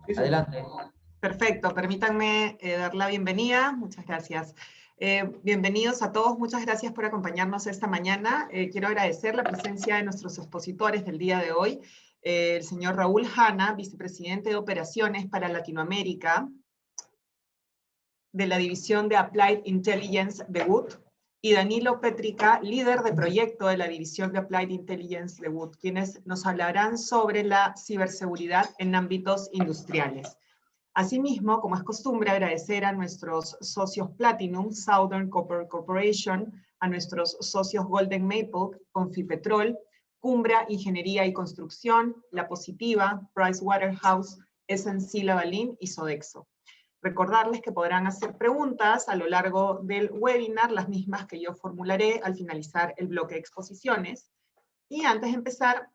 Sí, sí. Adelante. Perfecto, permítanme dar la bienvenida. Muchas gracias. Bienvenidos a todos, muchas gracias por acompañarnos esta mañana. Quiero agradecer la presencia de nuestros expositores del día de hoy, el señor Raúl Hanna, vicepresidente de Operaciones para Latinoamérica de la División de Applied Intelligence de Wood, y Danilo Petrica, líder de proyecto de la División de Applied Intelligence de Wood, quienes nos hablarán sobre la ciberseguridad en ámbitos industriales. Asimismo, como es costumbre, agradecer a nuestros socios Platinum, Southern Copper Corporation, a nuestros socios Golden Maple, Confipetrol, Cumbra Ingeniería y Construcción, La Positiva, Pricewaterhouse, SNC Lavalin y Sodexo. Recordarles que podrán hacer preguntas a lo largo del webinar, las mismas que yo formularé al finalizar el bloque de exposiciones. Y antes de empezar,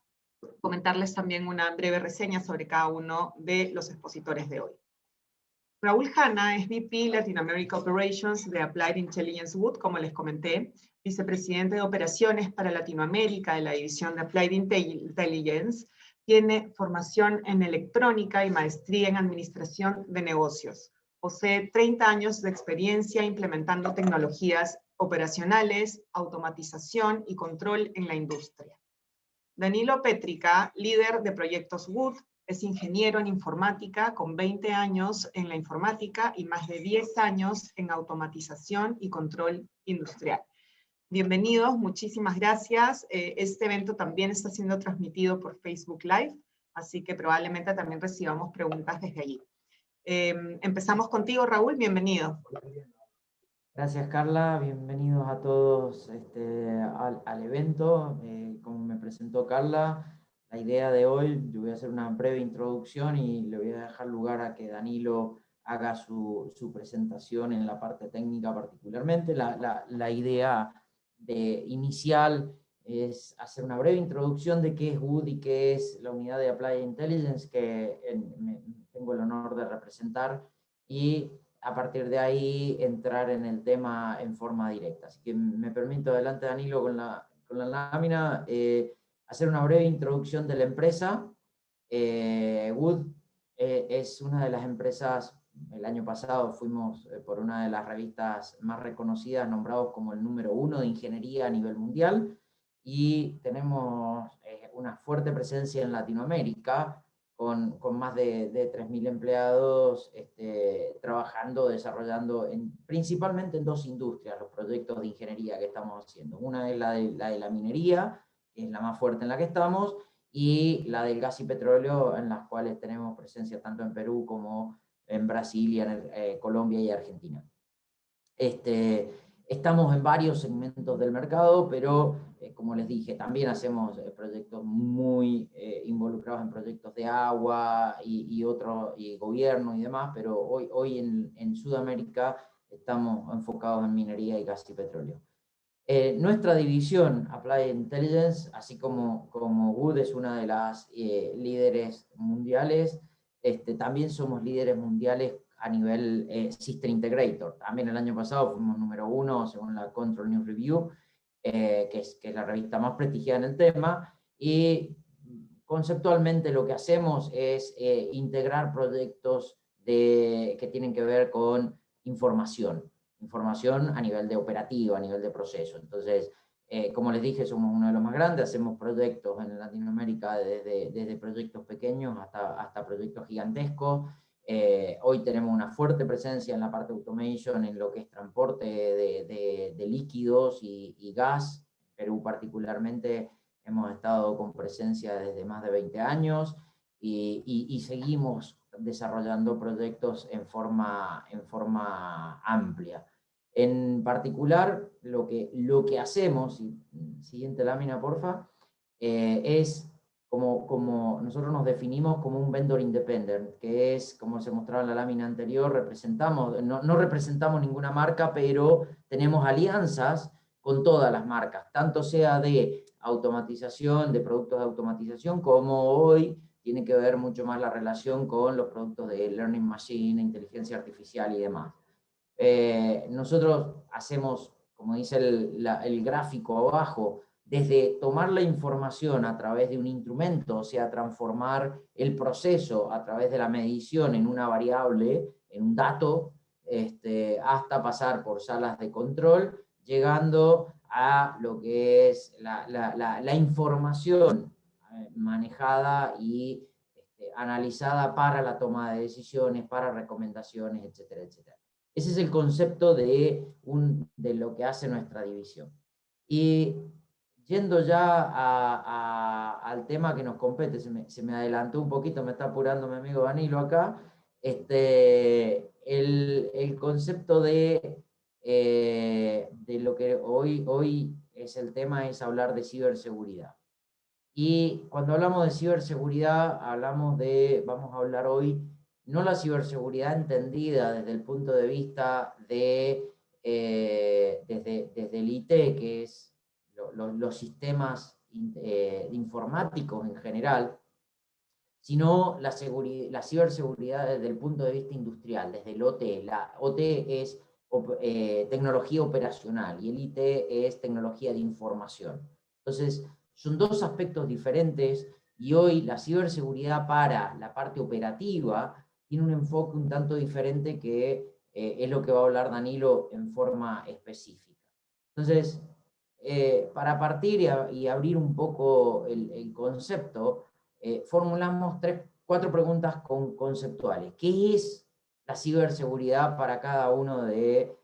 comentarles también una breve reseña sobre cada uno de los expositores de hoy. Raúl Hanna es VP Latin America Operations de Applied Intelligence Wood, como les comenté, vicepresidente de Operaciones para Latinoamérica de la División de Applied Intelligence, tiene formación en electrónica y maestría en administración de negocios. Posee 30 años de experiencia implementando tecnologías operacionales, automatización y control en la industria. Danilo Petrica, líder de proyectos Wood, es ingeniero en informática con 20 años en la informática y más de 10 años en automatización y control industrial. Bienvenidos, muchísimas gracias. Este evento también está siendo transmitido por Facebook Live, así que probablemente también recibamos preguntas desde allí. Empezamos contigo, Raúl, bienvenido. Gracias, Carla. Bienvenidos a todos al evento. Como me presentó Carla, la idea de hoy, yo voy a hacer una breve introducción y le voy a dejar lugar a que Danilo haga su presentación en la parte técnica particularmente. La idea inicial es hacer una breve introducción de qué es Wood y qué es la unidad de Applied Intelligence que tengo el honor de representar, y a partir de ahí entrar en el tema en forma directa. Así que me permito, adelante Danilo con la lámina, hacer una breve introducción de la empresa. Wood es una de las empresas, el año pasado fuimos por una de las revistas más reconocidas nombrados como el número 1 de ingeniería a nivel mundial, y tenemos una fuerte presencia en Latinoamérica, con más de 3.000 empleados trabajando, desarrollando principalmente en dos industrias los proyectos de ingeniería que estamos haciendo. Una es la de la minería, que es la más fuerte en la que estamos, y la del gas y petróleo, en las cuales tenemos presencia tanto en Perú como en Brasil y en Colombia y Argentina. Estamos en varios segmentos del mercado, pero como les dije, también hacemos proyectos muy involucrados en proyectos de agua y gobierno y demás, pero hoy en Sudamérica estamos enfocados en minería y gas y petróleo. Nuestra división, Applied Intelligence, así como Wood es una de las líderes mundiales, también somos líderes mundiales a nivel System Integrator. También el año pasado fuimos número 1 según la Control News Review, que es la revista más prestigiada en el tema, y conceptualmente lo que hacemos es integrar proyectos que tienen que ver con información a nivel de operativo, a nivel de proceso. Entonces, como les dije, somos uno de los más grandes, hacemos proyectos en Latinoamérica desde proyectos pequeños hasta proyectos gigantescos. Hoy tenemos una fuerte presencia en la parte de automation, en lo que es transporte de líquidos y gas. Perú particularmente hemos estado con presencia desde más de 20 años y seguimos desarrollando proyectos en forma amplia. En particular, lo que hacemos, siguiente lámina porfa, es como nosotros nos definimos como un vendor independent, que es, como se mostraba en la lámina anterior, no representamos ninguna marca, pero tenemos alianzas con todas las marcas, tanto sea de automatización, de productos de automatización, como hoy tiene que ver mucho más la relación con los productos de learning machine, inteligencia artificial y demás. Nosotros hacemos, como dice el gráfico abajo, desde tomar la información a través de un instrumento, o sea, transformar el proceso a través de la medición en una variable, en un dato, hasta pasar por salas de control, llegando a lo que es la información manejada y analizada para la toma de decisiones, para recomendaciones, etcétera, etcétera. Ese es el concepto de lo que hace nuestra división. Y yendo ya al tema que nos compete, se me adelantó un poquito, me está apurando mi amigo Danilo acá, el concepto de lo que hoy es el tema, es hablar de ciberseguridad. Y cuando hablamos de ciberseguridad, vamos a hablar hoy, no la ciberseguridad entendida desde el punto de vista desde el IT, que es los sistemas informáticos en general, sino la ciberseguridad desde el punto de vista industrial, desde el OT. La OT es tecnología operacional y el IT es tecnología de información. Entonces, son dos aspectos diferentes y hoy la ciberseguridad para la parte operativa tiene un enfoque un tanto diferente que es lo que va a hablar Danilo en forma específica. Entonces, para partir y abrir un poco el concepto, formulamos 4 preguntas conceptuales. ¿Qué es la ciberseguridad para cada uno de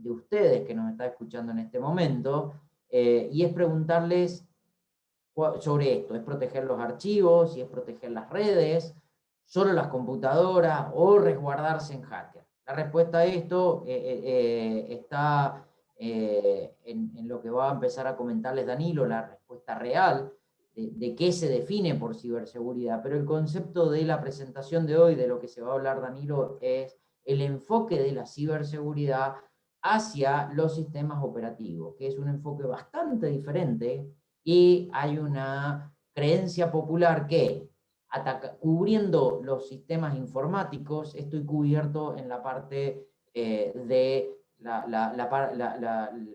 ustedes que nos está escuchando en este momento? Y es preguntarles sobre esto. ¿Es proteger los archivos? ¿Si es proteger las redes? ¿Solo las computadoras? ¿O resguardarse en hackers? La respuesta a esto está en lo que va a empezar a comentarles Danilo, la respuesta real de qué se define por ciberseguridad, pero el concepto de la presentación de hoy, de lo que se va a hablar Danilo, es el enfoque de la ciberseguridad hacia los sistemas operativos, que es un enfoque bastante diferente, y hay una creencia popular que cubriendo los sistemas informáticos estoy cubierto en la parte de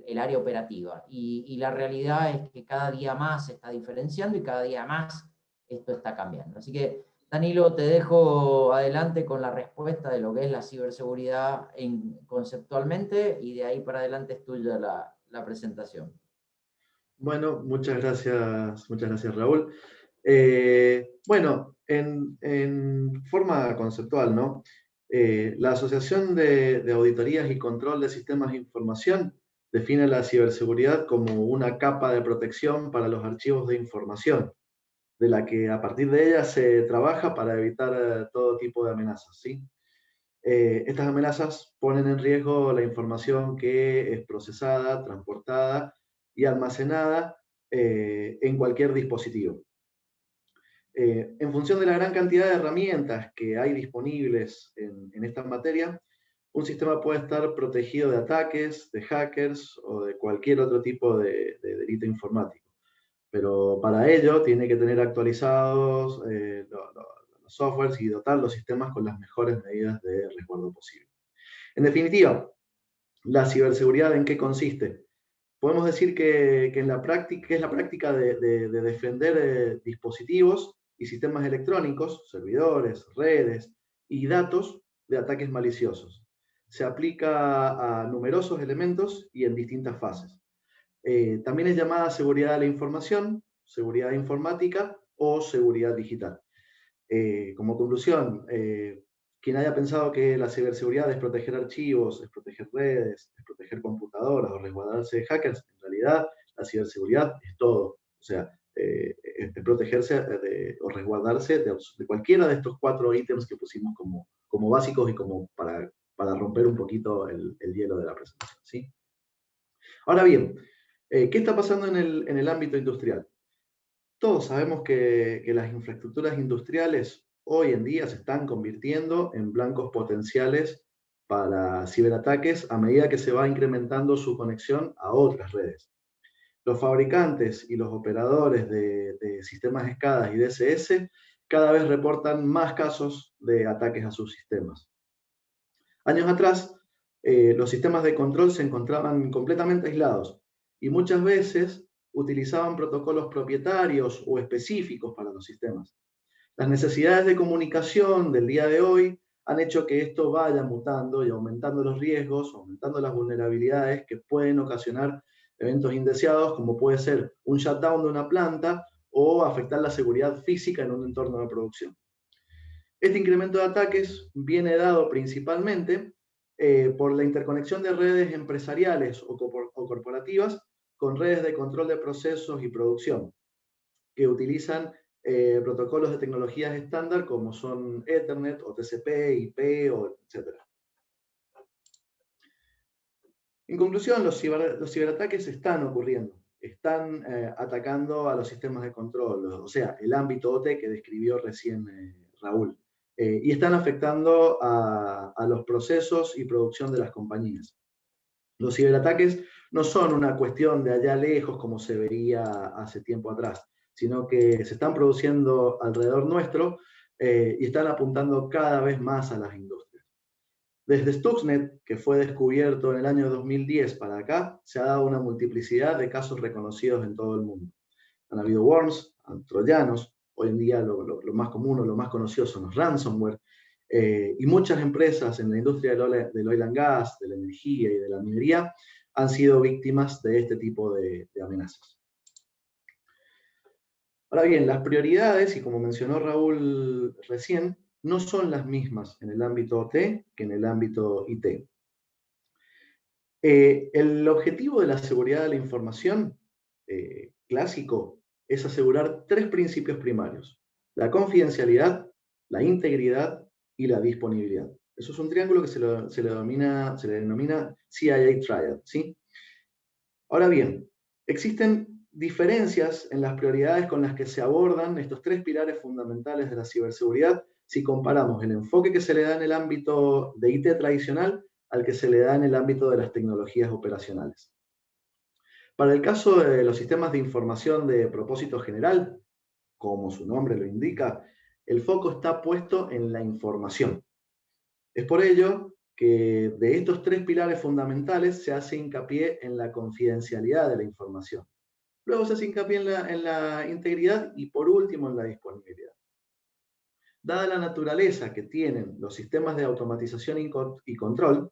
el área operativa. Y la realidad es que cada día más se está diferenciando y cada día más esto está cambiando. Así que, Danilo, te dejo adelante con la respuesta de lo que es la ciberseguridad conceptualmente, y de ahí para adelante es tuya la presentación. Bueno, muchas gracias Raúl. Bueno, en forma conceptual, ¿no? La Asociación de Auditorías y Control de Sistemas de Información define la ciberseguridad como una capa de protección para los archivos de información, de la que a partir de ella se trabaja para evitar todo tipo de amenazas, ¿sí? Estas amenazas ponen en riesgo la información que es procesada, transportada y almacenada en cualquier dispositivo. En función de la gran cantidad de herramientas que hay disponibles en esta materia, un sistema puede estar protegido de ataques, de hackers o de cualquier otro tipo de delito informático. Pero para ello tiene que tener actualizados los softwares y dotar los sistemas con las mejores medidas de resguardo posible. En definitiva, la ciberseguridad, ¿en qué consiste? Podemos decir que es la práctica de defender dispositivos y sistemas electrónicos, servidores, redes y datos de ataques maliciosos. Se aplica a numerosos elementos y en distintas fases. También es llamada seguridad de la información, seguridad informática o seguridad digital. Como conclusión, quien haya pensado que la ciberseguridad es proteger archivos, es proteger redes, es proteger computadoras o resguardarse de hackers, en realidad la ciberseguridad es todo. O sea, es protegerse o resguardarse de cualquiera de estos 4 ítems que pusimos como básicos y como para romper un poquito el hielo de la presentación, ¿sí? Ahora bien, ¿qué está pasando en el ámbito industrial? Todos sabemos que las infraestructuras industriales hoy en día se están convirtiendo en blancos potenciales para ciberataques a medida que se va incrementando su conexión a otras redes. Los fabricantes y los operadores de sistemas SCADA y DSS cada vez reportan más casos de ataques a sus sistemas. Años atrás, los sistemas de control se encontraban completamente aislados y muchas veces utilizaban protocolos propietarios o específicos para los sistemas. Las necesidades de comunicación del día de hoy han hecho que esto vaya mutando y aumentando los riesgos, aumentando las vulnerabilidades que pueden ocasionar eventos indeseados, como puede ser un shutdown de una planta o afectar la seguridad física en un entorno de producción. Este incremento de ataques viene dado principalmente por la interconexión de redes empresariales o corporativas con redes de control de procesos y producción, que utilizan protocolos de tecnologías estándar como son Ethernet o TCP, IP, etc. En conclusión, los ciberataques están ocurriendo, están atacando a los sistemas de control, o sea, el ámbito OT que describió recién Raúl, y están afectando a los procesos y producción de las compañías. Los ciberataques no son una cuestión de allá lejos como se veía hace tiempo atrás, sino que se están produciendo alrededor nuestro y están apuntando cada vez más a las industrias. Desde Stuxnet, que fue descubierto en el año 2010 para acá, se ha dado una multiplicidad de casos reconocidos en todo el mundo. Han habido worms, troyanos, hoy en día lo más común o lo más conocido son los ransomware, y muchas empresas en la industria del oil and gas, de la energía y de la minería han sido víctimas de este tipo de amenazas. Ahora bien, las prioridades, y como mencionó Raúl recién, no son las mismas en el ámbito OT que en el ámbito IT. El objetivo de la seguridad de la información clásico es asegurar tres principios primarios: la confidencialidad, la integridad y la disponibilidad. Eso es un triángulo que se le denomina CIA Triad, ¿sí? Ahora bien, existen diferencias en las prioridades con las que se abordan estos tres pilares fundamentales de la ciberseguridad si comparamos el enfoque que se le da en el ámbito de IT tradicional al que se le da en el ámbito de las tecnologías operacionales. Para el caso de los sistemas de información de propósito general, como su nombre lo indica, el foco está puesto en la información. Es por ello que de estos tres pilares fundamentales se hace hincapié en la confidencialidad de la información. Luego se hace hincapié en la integridad y por último en la disponibilidad. Dada la naturaleza que tienen los sistemas de automatización y control,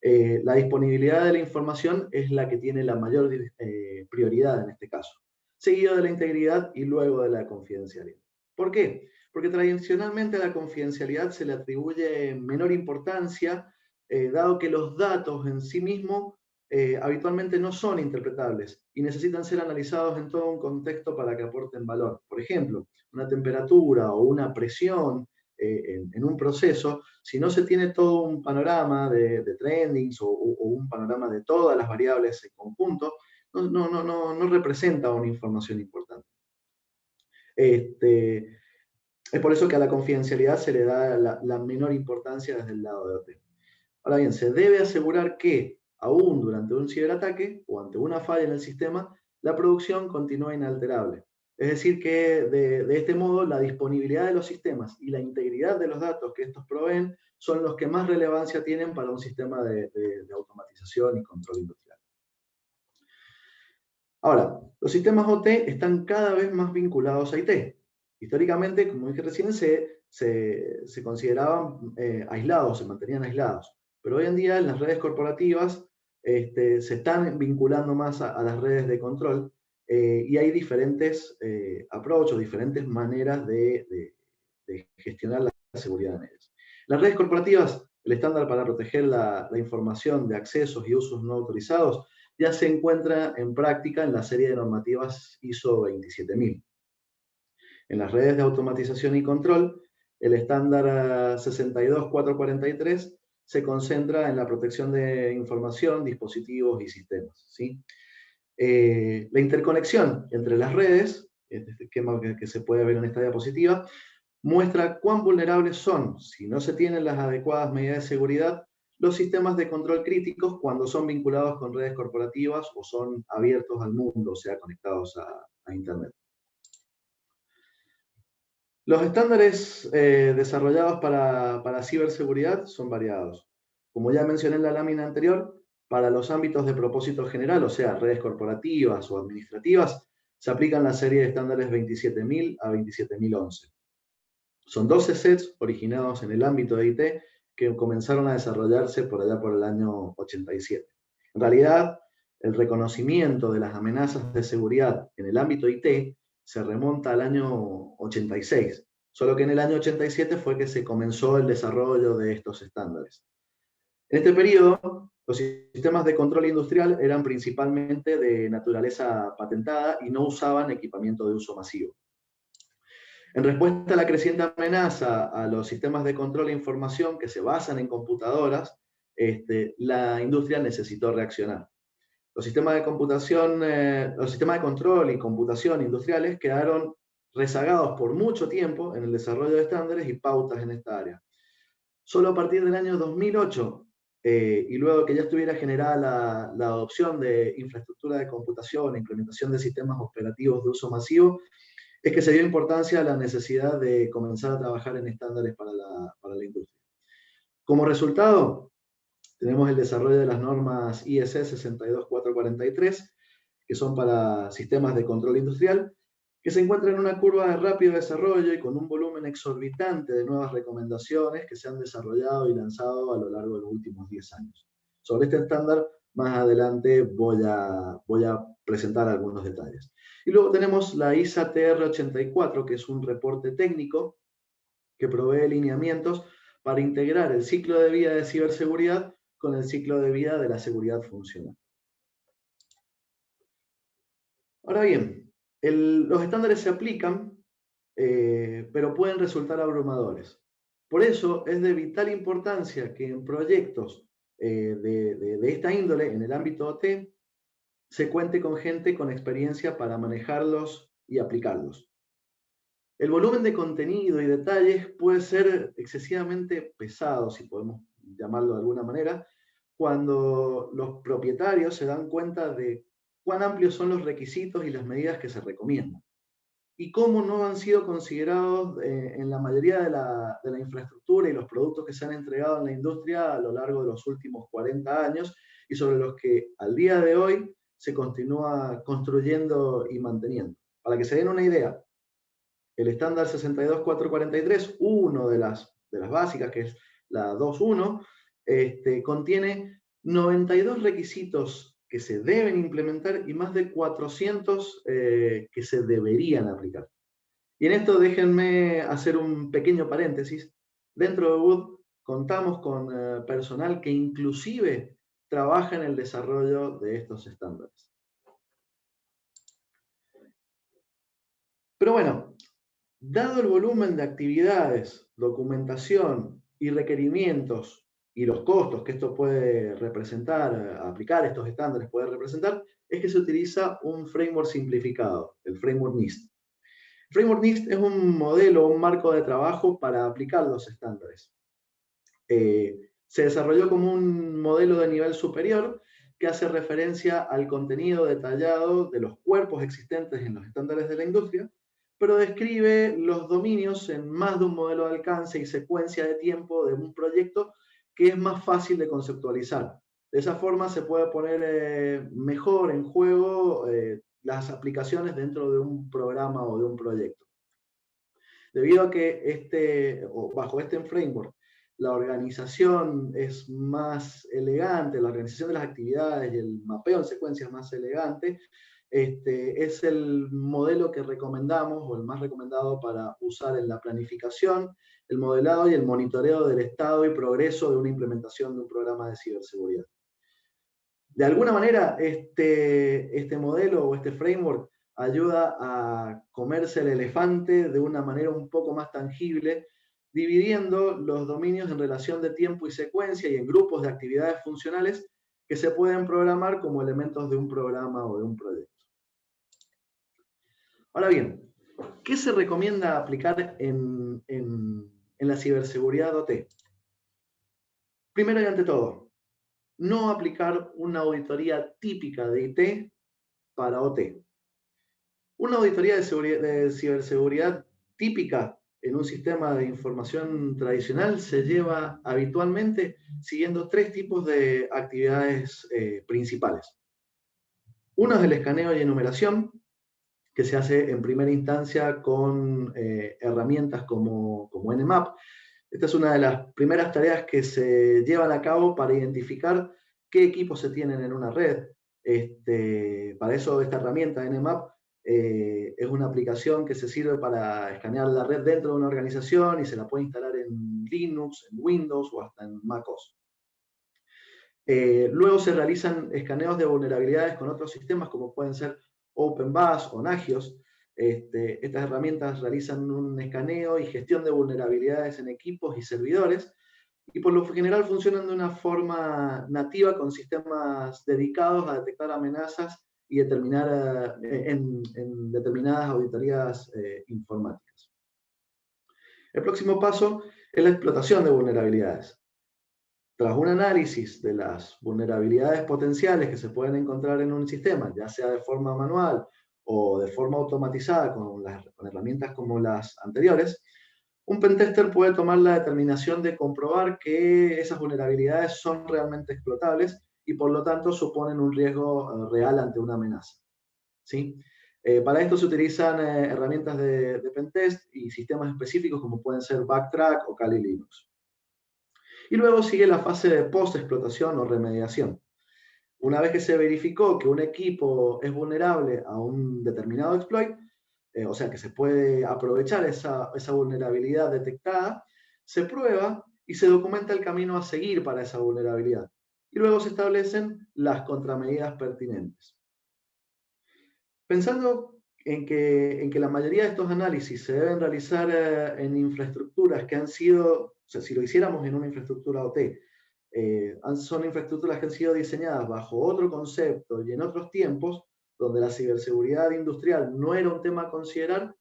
la disponibilidad de la información es la que tiene la mayor prioridad en este caso, seguido de la integridad y luego de la confidencialidad. ¿Por qué? Porque tradicionalmente a la confidencialidad se le atribuye menor importancia, dado que los datos en sí mismos habitualmente no son interpretables y necesitan ser analizados en todo un contexto para que aporten valor. Por ejemplo, una temperatura o una presión en un proceso, si no se tiene todo un panorama de trendings o un panorama de todas las variables en conjunto, no representa una información importante. Es por eso que a la confidencialidad se le da la menor importancia desde el lado de OT. Ahora bien, se debe asegurar que, aún durante un ciberataque o ante una falla en el sistema, la producción continúa inalterable. Es decir, que de este modo la disponibilidad de los sistemas y la integridad de los datos que estos proveen son los que más relevancia tienen para un sistema de automatización y control industrial. Ahora, los sistemas OT están cada vez más vinculados a IT. Históricamente, como dije recién, se consideraban aislados, se mantenían aislados. Pero hoy en día en las redes corporativas se están vinculando más a las redes de control y hay diferentes approaches, diferentes maneras de gestionar la seguridad en ellas. Las redes corporativas, el estándar para proteger la información de accesos y usos no autorizados, ya se encuentra en práctica en la serie de normativas ISO 27000. En las redes de automatización y control, el estándar 62443 se concentra en la protección de información, dispositivos y sistemas, ¿sí? La interconexión entre las redes, este esquema que se puede ver en esta diapositiva, muestra cuán vulnerables son, si no se tienen las adecuadas medidas de seguridad, los sistemas de control críticos cuando son vinculados con redes corporativas o son abiertos al mundo, o sea, conectados a Internet. Los estándares desarrollados para ciberseguridad son variados. Como ya mencioné en la lámina anterior, Para los ámbitos de propósito general, o sea, redes corporativas o administrativas, se aplican la serie de estándares 27000 a 27011. Son 12 sets originados en el ámbito de IT que comenzaron a desarrollarse por allá por el año 87. En realidad, el reconocimiento de las amenazas de seguridad en el ámbito IT se remonta al año 86, solo que en el año 87 fue que se comenzó el desarrollo de estos estándares. En este periodo, los sistemas de control industrial eran principalmente de naturaleza patentada y no usaban equipamiento de uso masivo. En respuesta a la creciente amenaza a los sistemas de control e información que se basan en computadoras, la industria necesitó reaccionar. Los sistemas de computación, los sistemas de control y computación industriales quedaron rezagados por mucho tiempo en el desarrollo de estándares y pautas en esta área. Solo a partir del año 2008, y luego que ya estuviera generada la adopción de infraestructura de computación e implementación de sistemas operativos de uso masivo, es que se dio importancia a la necesidad de comenzar a trabajar en estándares para la industria. Como resultado, tenemos el desarrollo de las normas IEC 62443, que son para sistemas de control industrial, que se encuentran en una curva de rápido desarrollo y con un volumen exorbitante de nuevas recomendaciones que se han desarrollado y lanzado a lo largo de los últimos 10 años. Sobre este estándar, más adelante voy a presentar algunos detalles. Y luego tenemos la ISA TR84, que es un reporte técnico que provee lineamientos para integrar el ciclo de vida de ciberseguridad con el ciclo de vida de la seguridad funcional. Ahora bien, los estándares se aplican, pero pueden resultar abrumadores. Por eso es de vital importancia que en proyectos de esta índole, en el ámbito OT, se cuente con gente con experiencia para manejarlos y aplicarlos. El volumen de contenido y detalles puede ser excesivamente pesado, si podemos llamarlo de alguna manera, cuando los propietarios se dan cuenta de cuán amplios son los requisitos y las medidas que se recomiendan, y cómo no han sido considerados en la mayoría de la infraestructura y los productos que se han entregado en la industria a lo largo de los últimos 40 años, y sobre los que al día de hoy se continúa construyendo y manteniendo. Para que se den una idea, el estándar 62443, uno de las básicas, que es la 2.1, contiene 92 requisitos que se deben implementar y más de 400 que se deberían aplicar. Y en esto déjenme hacer un pequeño paréntesis. Dentro de Wood contamos con personal que inclusive trabaja en el desarrollo de estos estándares. Pero bueno, dado el volumen de actividades, documentación y requerimientos y los costos que esto puede representar, aplicar estos estándares puede representar, es que se utiliza un framework simplificado, el framework NIST. El framework NIST es un modelo, un marco de trabajo para aplicar los estándares. Se desarrolló como un modelo de nivel superior que hace referencia al contenido detallado de los cuerpos existentes en los estándares de la industria, pero describe los dominios en más de un modelo de alcance y secuencia de tiempo de un proyecto que es más fácil de conceptualizar. De esa forma se puede poner mejor en juego las aplicaciones dentro de un programa o de un proyecto. Debido a que bajo este framework la organización es más elegante, la organización de las actividades y el mapeo en secuencia es más elegante, es el modelo que recomendamos o el más recomendado para usar en la planificación, el modelado y el monitoreo del estado y progreso de una implementación de un programa de ciberseguridad. De alguna manera, este modelo o este framework ayuda a comerse el elefante de una manera un poco más tangible, dividiendo los dominios en relación de tiempo y secuencia y en grupos de actividades funcionales que se pueden programar como elementos de un programa o de un proyecto. Ahora bien, ¿qué se recomienda aplicar en la ciberseguridad OT? Primero y ante todo, no aplicar una auditoría típica de IT para OT. Una auditoría de ciberseguridad típica en un sistema de información tradicional se lleva habitualmente siguiendo 3 tipos de actividades principales. Uno es el escaneo y enumeración, que se hace en primera instancia con herramientas como Nmap. Esta es una de las primeras tareas que se llevan a cabo para identificar qué equipos se tienen en una red. Para eso esta herramienta Nmap es una aplicación que se sirve para escanear la red dentro de una organización y se la puede instalar en Linux, en Windows o hasta en MacOS. Luego se realizan escaneos de vulnerabilidades con otros sistemas como pueden ser OpenBus o Nagios. Estas herramientas realizan un escaneo y gestión de vulnerabilidades en equipos y servidores y por lo general funcionan de una forma nativa con sistemas dedicados a detectar amenazas y determinar en determinadas auditorías informáticas. El próximo paso es la explotación de vulnerabilidades. Tras un análisis de las vulnerabilidades potenciales que se pueden encontrar en un sistema, ya sea de forma manual o de forma automatizada con herramientas como las anteriores, un pentester puede tomar la determinación de comprobar que esas vulnerabilidades son realmente explotables y por lo tanto suponen un riesgo real ante una amenaza. ¿Sí? Para esto se utilizan herramientas de pentest y sistemas específicos como pueden ser Backtrack o Kali Linux. Y luego sigue la fase de post-explotación o remediación. Una vez que se verificó que un equipo es vulnerable a un determinado exploit, o sea que se puede aprovechar esa vulnerabilidad detectada, se prueba y se documenta el camino a seguir para esa vulnerabilidad. Y luego se establecen las contramedidas pertinentes. Pensando en que la mayoría de estos análisis se deben realizar en infraestructuras que han sido, o sea, si lo hiciéramos en una infraestructura OT, son infraestructuras que han sido diseñadas bajo otro concepto y en otros tiempos, donde la ciberseguridad industrial no era un tema a considerar,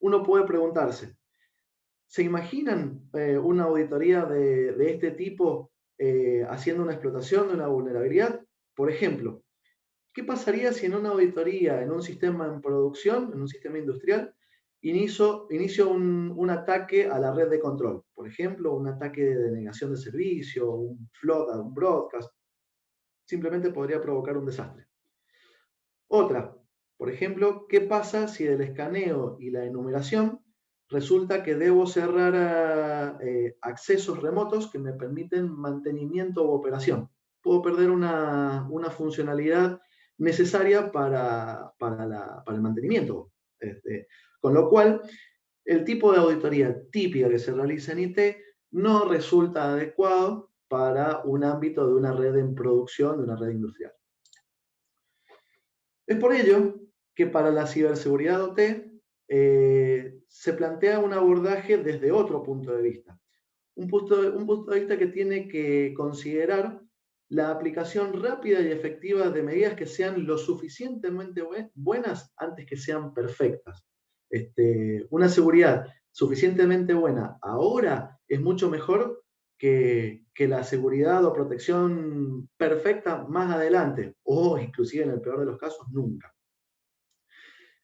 uno puede preguntarse, ¿se imaginan una auditoría de este tipo haciendo una explotación de una vulnerabilidad? Por ejemplo, ¿qué pasaría si en una auditoría, en un sistema en producción, en un sistema industrial, inicio un ataque a la red de control? Por ejemplo, un ataque de denegación de servicio, un flood, un broadcast. Simplemente podría provocar un desastre. Otra, por ejemplo, ¿qué pasa si del escaneo y la enumeración resulta que debo cerrar accesos remotos que me permiten mantenimiento u operación? Puedo perder una funcionalidad necesaria para el mantenimiento. Con lo cual, el tipo de auditoría típica que se realiza en IT no resulta adecuado para un ámbito de una red en producción, de una red industrial. Es por ello que para la ciberseguridad OT se plantea un abordaje desde otro punto de vista. Un punto de vista que tiene que considerar la aplicación rápida y efectiva de medidas que sean lo suficientemente buenas antes que sean perfectas. Una seguridad suficientemente buena ahora es mucho mejor que la seguridad o protección perfecta más adelante, o inclusive en el peor de los casos, nunca.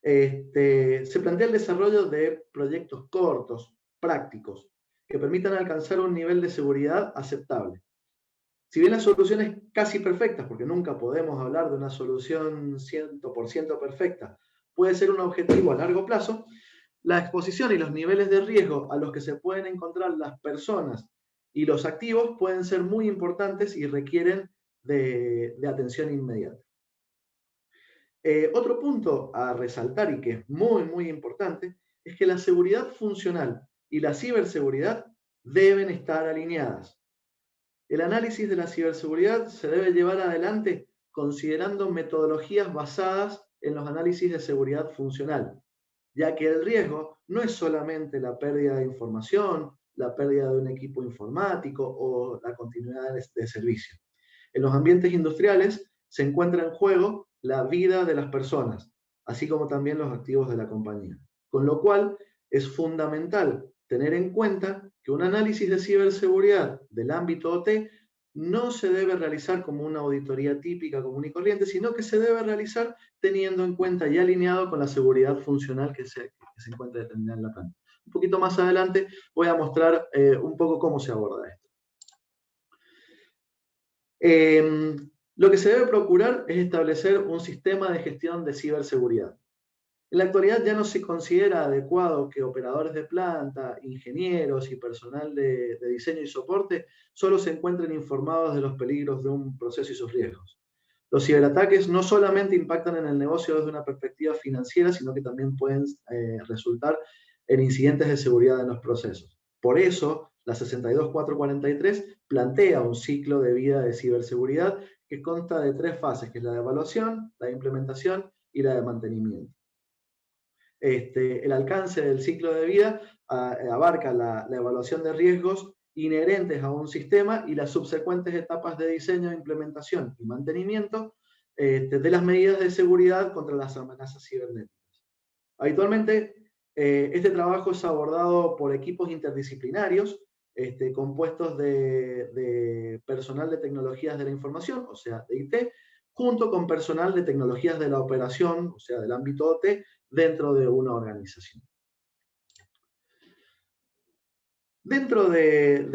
Se plantea el desarrollo de proyectos cortos, prácticos, que permitan alcanzar un nivel de seguridad aceptable. Si bien la solución es casi perfecta, porque nunca podemos hablar de una solución 100% perfecta, puede ser un objetivo a largo plazo, la exposición y los niveles de riesgo a los que se pueden encontrar las personas y los activos pueden ser muy importantes y requieren de atención inmediata. Otro punto a resaltar y que es muy, muy importante es que la seguridad funcional y la ciberseguridad deben estar alineadas. El análisis de la ciberseguridad se debe llevar adelante considerando metodologías basadas en los análisis de seguridad funcional, ya que el riesgo no es solamente la pérdida de información, la pérdida de un equipo informático o la continuidad de servicio. En los ambientes industriales se encuentra en juego la vida de las personas, así como también los activos de la compañía. Con lo cual, es fundamental tener en cuenta que un análisis de ciberseguridad del ámbito OT no se debe realizar como una auditoría típica, común y corriente, sino que se debe realizar teniendo en cuenta y alineado con la seguridad funcional que se encuentra determinada en la planta. Un poquito más adelante voy a mostrar un poco cómo se aborda esto. Lo que se debe procurar es establecer un sistema de gestión de ciberseguridad. En la actualidad ya no se considera adecuado que operadores de planta, ingenieros y personal de diseño y soporte solo se encuentren informados de los peligros de un proceso y sus riesgos. Los ciberataques no solamente impactan en el negocio desde una perspectiva financiera, sino que también pueden resultar en incidentes de seguridad en los procesos. Por eso, la 62443 plantea un ciclo de vida de ciberseguridad que consta de 3 fases, que es la de evaluación, la de implementación y la de mantenimiento. El alcance del ciclo de vida abarca la evaluación de riesgos inherentes a un sistema y las subsecuentes etapas de diseño, implementación y mantenimiento de las medidas de seguridad contra las amenazas cibernéticas. Habitualmente, este trabajo es abordado por equipos interdisciplinarios compuestos de personal de tecnologías de la información, o sea, de IT, junto con personal de tecnologías de la operación, o sea, del ámbito OT, dentro de una organización. Dentro de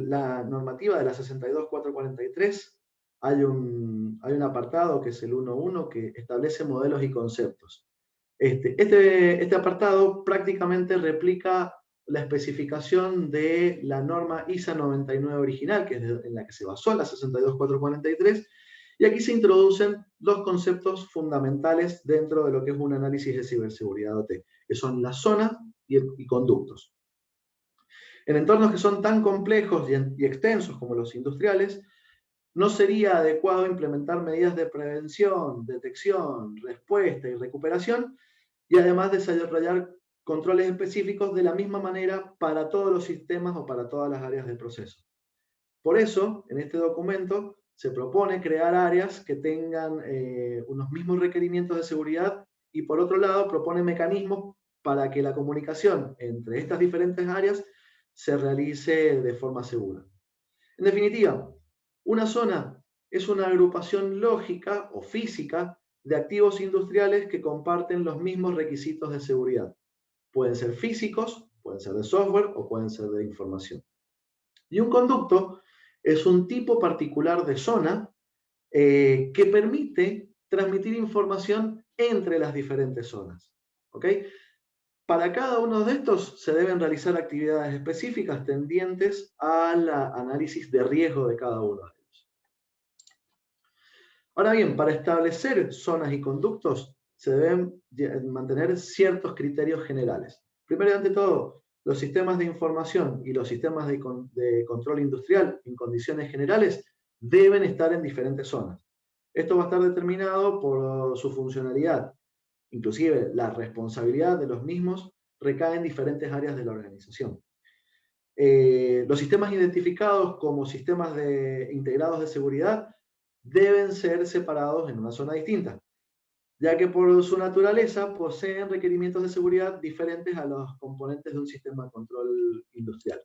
la normativa de la 62443 hay un apartado que es el 1.1 que establece modelos y conceptos. Este apartado prácticamente replica la especificación de la norma ISA 99 original, que es en la que se basó la 62443, y aquí se introducen 2 conceptos fundamentales dentro de lo que es un análisis de ciberseguridad OT, que son la zona y conductos. En entornos que son tan complejos y extensos como los industriales, no sería adecuado implementar medidas de prevención, detección, respuesta y recuperación, y además desarrollar controles específicos de la misma manera para todos los sistemas o para todas las áreas del proceso. Por eso, en este documento, se propone crear áreas que tengan unos mismos requerimientos de seguridad y, por otro lado, propone mecanismos para que la comunicación entre estas diferentes áreas se realice de forma segura. En definitiva, una zona es una agrupación lógica o física de activos industriales que comparten los mismos requisitos de seguridad. Pueden ser físicos, pueden ser de software o pueden ser de información. Y un conducto es un tipo particular de zona que permite transmitir información entre las diferentes zonas. ¿Ok? Para cada uno de estos se deben realizar actividades específicas tendientes al análisis de riesgo de cada uno de ellos. Ahora bien, para establecer zonas y conductos se deben mantener ciertos criterios generales. Primero y ante todo, los sistemas de información y los sistemas de control industrial en condiciones generales deben estar en diferentes zonas. Esto va a estar determinado por su funcionalidad. Inclusive la responsabilidad de los mismos recae en diferentes áreas de la organización. Los sistemas identificados como sistemas integrados de seguridad deben ser separados en una zona distinta, ya que por su naturaleza poseen requerimientos de seguridad diferentes a los componentes de un sistema de control industrial.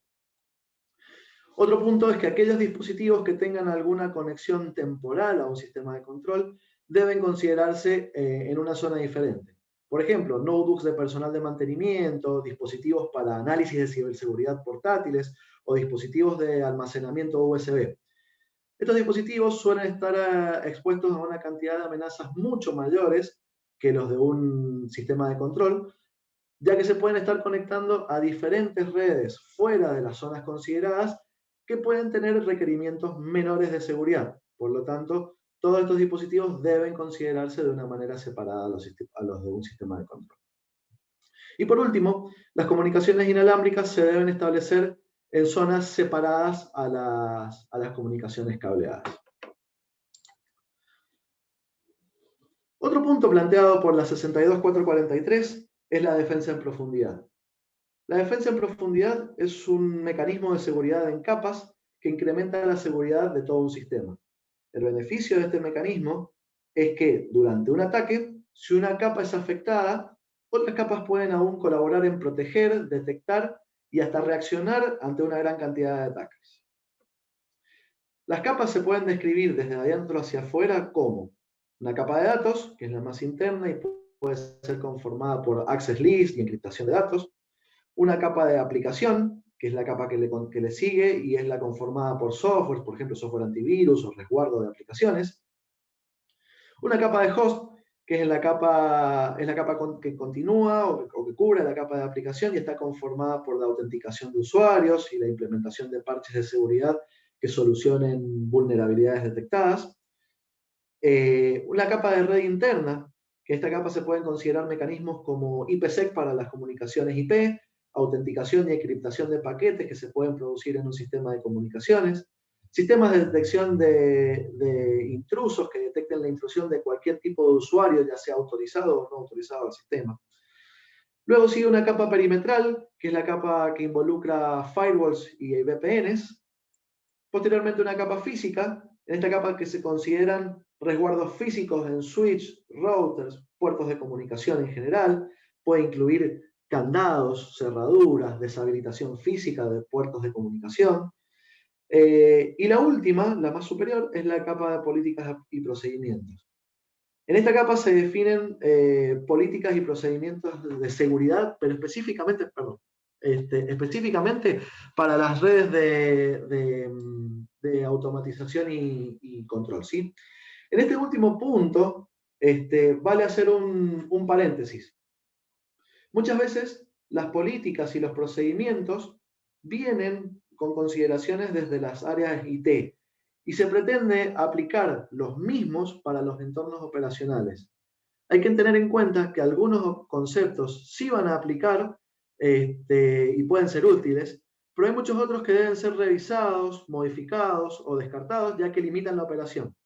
Otro punto es que aquellos dispositivos que tengan alguna conexión temporal a un sistema de control deben considerarse en una zona diferente. Por ejemplo, notebooks de personal de mantenimiento, dispositivos para análisis de ciberseguridad portátiles o dispositivos de almacenamiento USB. Estos dispositivos suelen estar expuestos a una cantidad de amenazas mucho mayores que los de un sistema de control, ya que se pueden estar conectando a diferentes redes fuera de las zonas consideradas que pueden tener requerimientos menores de seguridad. Por lo tanto, todos estos dispositivos deben considerarse de una manera separada a los de un sistema de control. Y por último, las comunicaciones inalámbricas se deben establecer en zonas separadas a las comunicaciones cableadas. Otro punto planteado por la 62443 es la defensa en profundidad. La defensa en profundidad es un mecanismo de seguridad en capas que incrementa la seguridad de todo un sistema. El beneficio de este mecanismo es que durante un ataque, si una capa es afectada, otras capas pueden aún colaborar en proteger, detectar y hasta reaccionar ante una gran cantidad de ataques. Las capas se pueden describir desde adentro hacia afuera como una capa de datos, que es la más interna y puede ser conformada por access list y encriptación de datos, una capa de aplicación, que es la capa que le sigue y es la conformada por software, por ejemplo, software antivirus o resguardo de aplicaciones. Una capa de host, que es la capa que continúa o que cubre la capa de aplicación y está conformada por la autenticación de usuarios y la implementación de parches de seguridad que solucionen vulnerabilidades detectadas. Una capa de red interna, que esta capa se pueden considerar mecanismos como IPsec para las comunicaciones IP, autenticación y encriptación de paquetes que se pueden producir en un sistema de comunicaciones, sistemas de detección de intrusos que detecten la intrusión de cualquier tipo de usuario, ya sea autorizado o no autorizado al sistema. Luego sigue una capa perimetral, que es la capa que involucra firewalls y VPNs. Posteriormente una capa física, en esta capa que se consideran resguardos físicos en switch, routers, puertos de comunicación en general, puede incluir candados, cerraduras, deshabilitación física de puertos de comunicación. Y la última, la más superior, es la capa de políticas y procedimientos. En esta capa se definen políticas y procedimientos de seguridad, pero específicamente para las redes de automatización y control, ¿sí? En este último punto, vale hacer un paréntesis. Muchas veces las políticas y los procedimientos vienen con consideraciones desde las áreas IT y se pretende aplicar los mismos para los entornos operacionales. Hay que tener en cuenta que algunos conceptos sí van a aplicar y pueden ser útiles, pero hay muchos otros que deben ser revisados, modificados o descartados, ya que limitan la operación.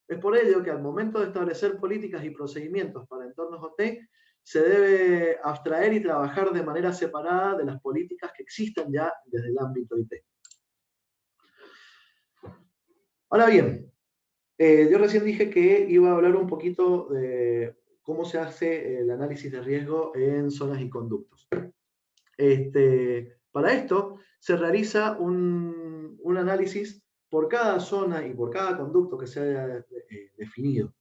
Es por ello que al momento de establecer políticas y procedimientos para entornos OT, se debe abstraer y trabajar de manera separada de las políticas que existen ya desde el ámbito IT. Ahora bien, yo recién dije que iba a hablar un poquito de cómo se hace el análisis de riesgo en zonas y conductos. Para esto se realiza un análisis por cada zona y por cada conducto que se haya definido.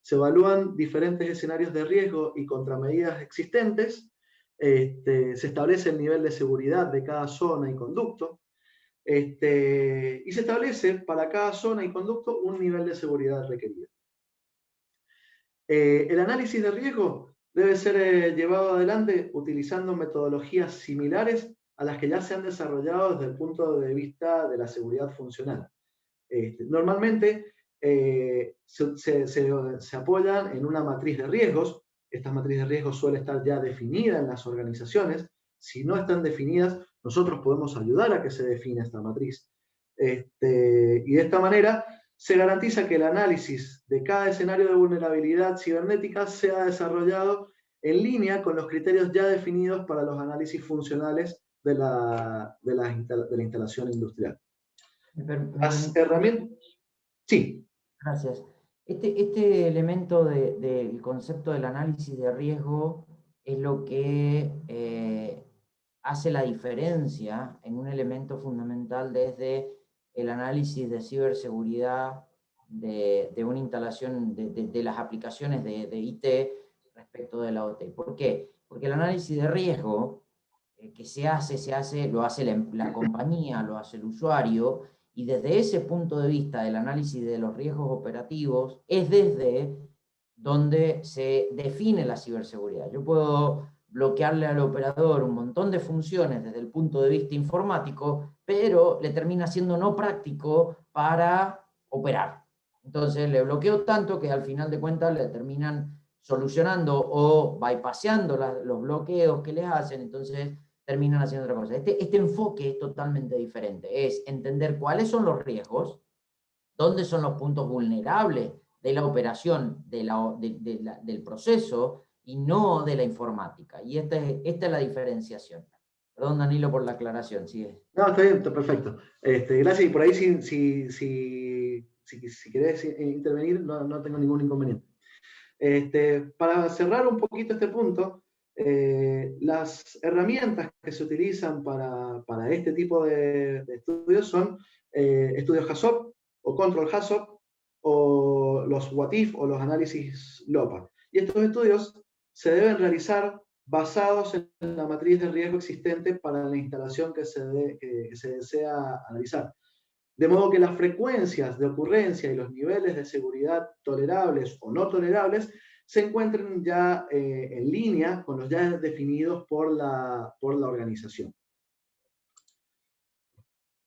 Se evalúan diferentes escenarios de riesgo y contramedidas existentes, se establece el nivel de seguridad de cada zona y conducto, y se establece para cada zona y conducto un nivel de seguridad requerido. El análisis de riesgo debe ser llevado adelante utilizando metodologías similares a las que ya se han desarrollado desde el punto de vista de la seguridad funcional. Normalmente se apoyan en una matriz de riesgos. Esta matriz de riesgos suele estar ya definida en las organizaciones. Si no están definidas, nosotros podemos ayudar a que se defina esta matriz. Y de esta manera se garantiza que el análisis de cada escenario de vulnerabilidad cibernética sea desarrollado en línea con los criterios ya definidos para los análisis funcionales de la instalación industrial. Las herramientas... Sí. Gracias. Este elemento del concepto del análisis de riesgo es lo que hace la diferencia en un elemento fundamental desde el análisis de ciberseguridad de una instalación de las aplicaciones de IT respecto de la OT. ¿Por qué? Porque el análisis de riesgo que lo hace la compañía, lo hace el usuario, y desde ese punto de vista del análisis de los riesgos operativos es desde donde se define la ciberseguridad. Yo puedo bloquearle al operador un montón de funciones desde el punto de vista informático, pero le termina siendo no práctico para operar. Entonces le bloqueo tanto que al final de cuentas le terminan solucionando o bypassando los bloqueos que les hacen, entonces terminan haciendo otra cosa. Este enfoque es totalmente diferente, es entender cuáles son los riesgos, dónde son los puntos vulnerables de la operación del proceso y no de la informática. Y esta es la diferenciación. Perdón, Danilo, por la aclaración. Sigue. No, está bien, está perfecto. Gracias, y por ahí si querés intervenir, no tengo ningún inconveniente. Para cerrar un poquito este punto, las herramientas que se utilizan para este tipo de estudios son estudios HAZOP o Control HAZOP o los WAT-IF o los análisis LOPA. Y estos estudios se deben realizar basados en la matriz de riesgo existente para la instalación que se desea analizar. De modo que las frecuencias de ocurrencia y los niveles de seguridad tolerables o no tolerables se encuentren ya en línea con los ya definidos por la organización.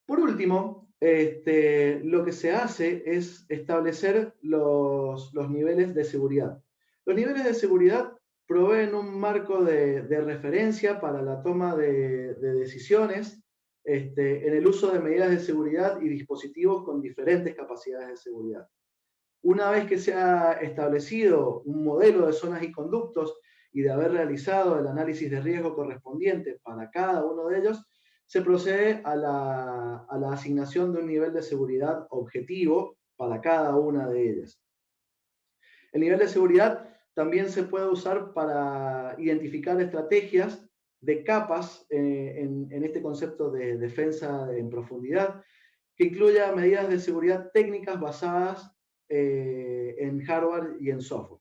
Por último, lo que se hace es establecer los niveles de seguridad. Los niveles de seguridad proveen un marco de referencia para la toma de decisiones en el uso de medidas de seguridad y dispositivos con diferentes capacidades de seguridad. Una vez que se ha establecido un modelo de zonas y conductos y de haber realizado el análisis de riesgo correspondiente para cada uno de ellos, se procede a la asignación de un nivel de seguridad objetivo para cada una de ellas. El nivel de seguridad también se puede usar para identificar estrategias de capas en este concepto de defensa en profundidad, que incluya medidas de seguridad técnicas basadas en hardware y en software.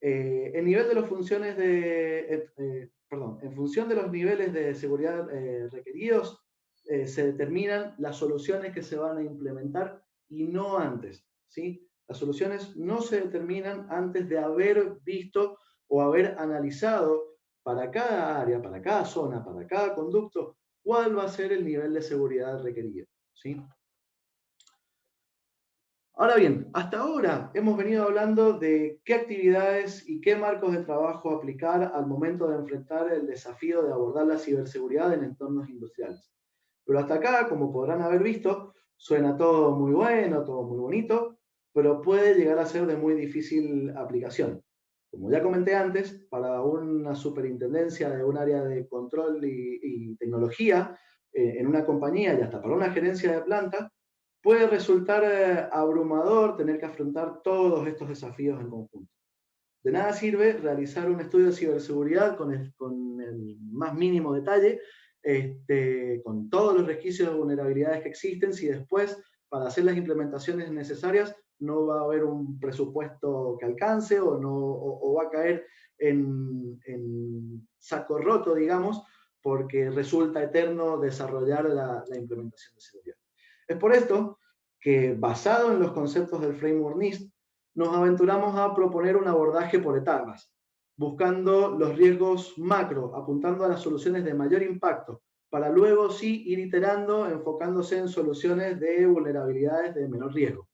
El nivel de las funciones en función de los niveles de seguridad requeridos, se determinan las soluciones que se van a implementar y no antes, ¿sí? Las soluciones no se determinan antes de haber visto o haber analizado para cada área, para cada zona, para cada conducto, cuál va a ser el nivel de seguridad requerido, ¿sí? Ahora bien, hasta ahora hemos venido hablando de qué actividades y qué marcos de trabajo aplicar al momento de enfrentar el desafío de abordar la ciberseguridad en entornos industriales. Pero hasta acá, como podrán haber visto, suena todo muy bueno, todo muy bonito, pero puede llegar a ser de muy difícil aplicación. Como ya comenté antes, para una superintendencia de un área de control y tecnología en una compañía y hasta para una gerencia de planta, puede resultar abrumador tener que afrontar todos estos desafíos en conjunto. De nada sirve realizar un estudio de ciberseguridad con el más mínimo detalle, con todos los resquicios de vulnerabilidades que existen, si después, para hacer las implementaciones necesarias, no va a haber un presupuesto que alcance o va a caer en saco roto, digamos, porque resulta eterno desarrollar la implementación de seguridad. Es por esto que, basado en los conceptos del framework NIST, nos aventuramos a proponer un abordaje por etapas, buscando los riesgos macro, apuntando a las soluciones de mayor impacto, para luego sí ir iterando, enfocándose en soluciones de vulnerabilidades de menor riesgo.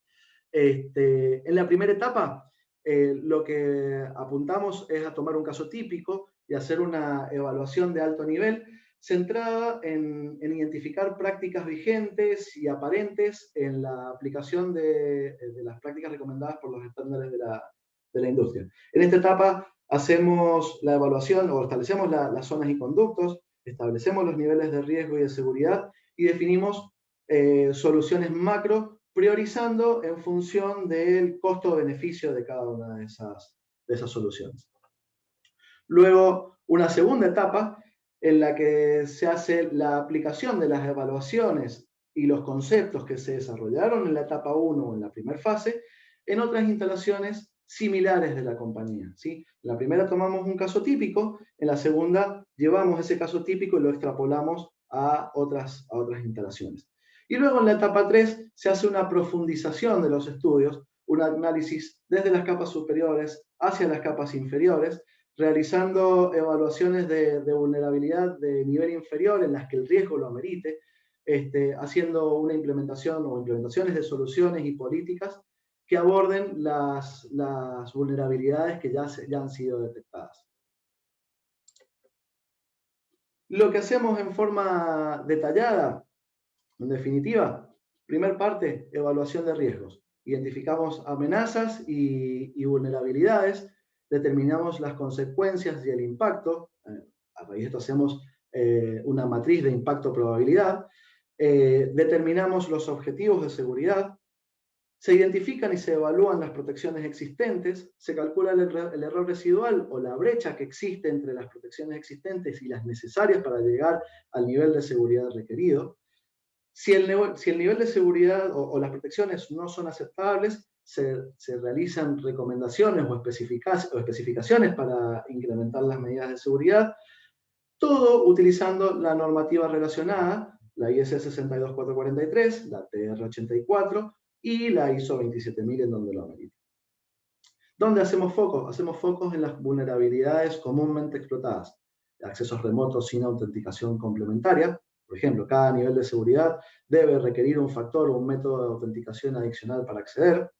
En la primera etapa, lo que apuntamos es a tomar un caso típico y hacer una evaluación de alto nivel centrada en identificar prácticas vigentes y aparentes en la aplicación de las prácticas recomendadas por los estándares de la industria. En esta etapa hacemos la evaluación o establecemos las zonas y conductos, establecemos los niveles de riesgo y de seguridad y definimos soluciones macro, priorizando en función del costo-beneficio de cada una de esas soluciones. Luego, una segunda etapa en la que se hace la aplicación de las evaluaciones y los conceptos que se desarrollaron en la etapa 1 o en la primera fase en otras instalaciones similares de la compañía, ¿sí? En la primera tomamos un caso típico, en la segunda llevamos ese caso típico y lo extrapolamos a otras instalaciones. Y luego en la etapa 3 se hace una profundización de los estudios, un análisis desde las capas superiores hacia las capas inferiores, realizando evaluaciones de vulnerabilidad de nivel inferior en las que el riesgo lo amerite, haciendo una implementación o implementaciones de soluciones y políticas que aborden las vulnerabilidades que ya han sido detectadas. Lo que hacemos en forma detallada, en definitiva, primer parte, evaluación de riesgos. Identificamos amenazas y vulnerabilidades, determinamos las consecuencias y el impacto. A raíz de esto hacemos una matriz de impacto-probabilidad. Determinamos los objetivos de seguridad. Se identifican y se evalúan las protecciones existentes. Se calcula el error residual o la brecha que existe entre las protecciones existentes y las necesarias para llegar al nivel de seguridad requerido. Si el nivel de seguridad o las protecciones no son aceptables, se realizan recomendaciones o especificaciones para incrementar las medidas de seguridad, todo utilizando la normativa relacionada, la IS 62443, la TR 84 y la ISO 27000 en donde lo amerita. ¿Dónde hacemos foco? Hacemos focos en las vulnerabilidades comúnmente explotadas. Accesos remotos sin autenticación complementaria. Por ejemplo, cada nivel de seguridad debe requerir un factor o un método de autenticación adicional para acceder.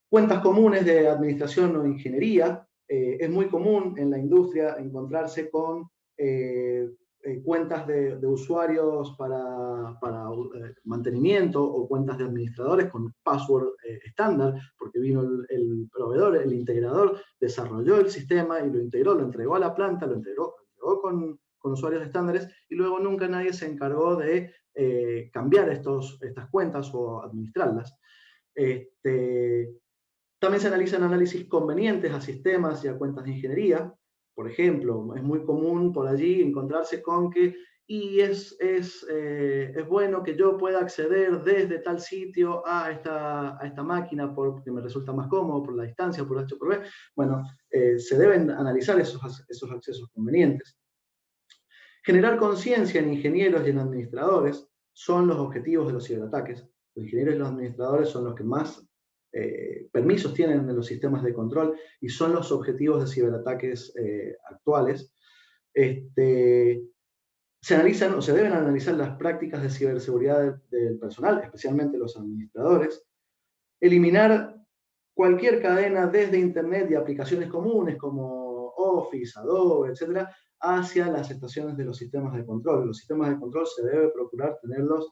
Cuentas comunes de administración o ingeniería. Es muy común en la industria encontrarse con cuentas de usuarios para mantenimiento o cuentas de administradores con password estándar, porque vino el proveedor, el integrador, desarrolló el sistema y lo integró, lo entregó a la planta, lo entregó con usuarios estándares y luego nunca nadie se encargó de cambiar estas cuentas o administrarlas. También se analizan análisis convenientes a sistemas y a cuentas de ingeniería. Por ejemplo, es muy común por allí encontrarse con que es bueno que yo pueda acceder desde tal sitio a esta máquina porque me resulta más cómodo, por la distancia, por H por B. Bueno, se deben analizar esos accesos convenientes. Generar conciencia en ingenieros y en administradores son los objetivos de los ciberataques. Los ingenieros y los administradores son los que más permisos tienen en los sistemas de control y son los objetivos de ciberataques actuales. Se analizan o se deben analizar las prácticas de ciberseguridad del personal, especialmente los administradores. Eliminar cualquier cadena desde Internet y aplicaciones comunes como Office, Adobe, etc., hacia las estaciones de los sistemas de control. Los sistemas de control se debe procurar tenerlos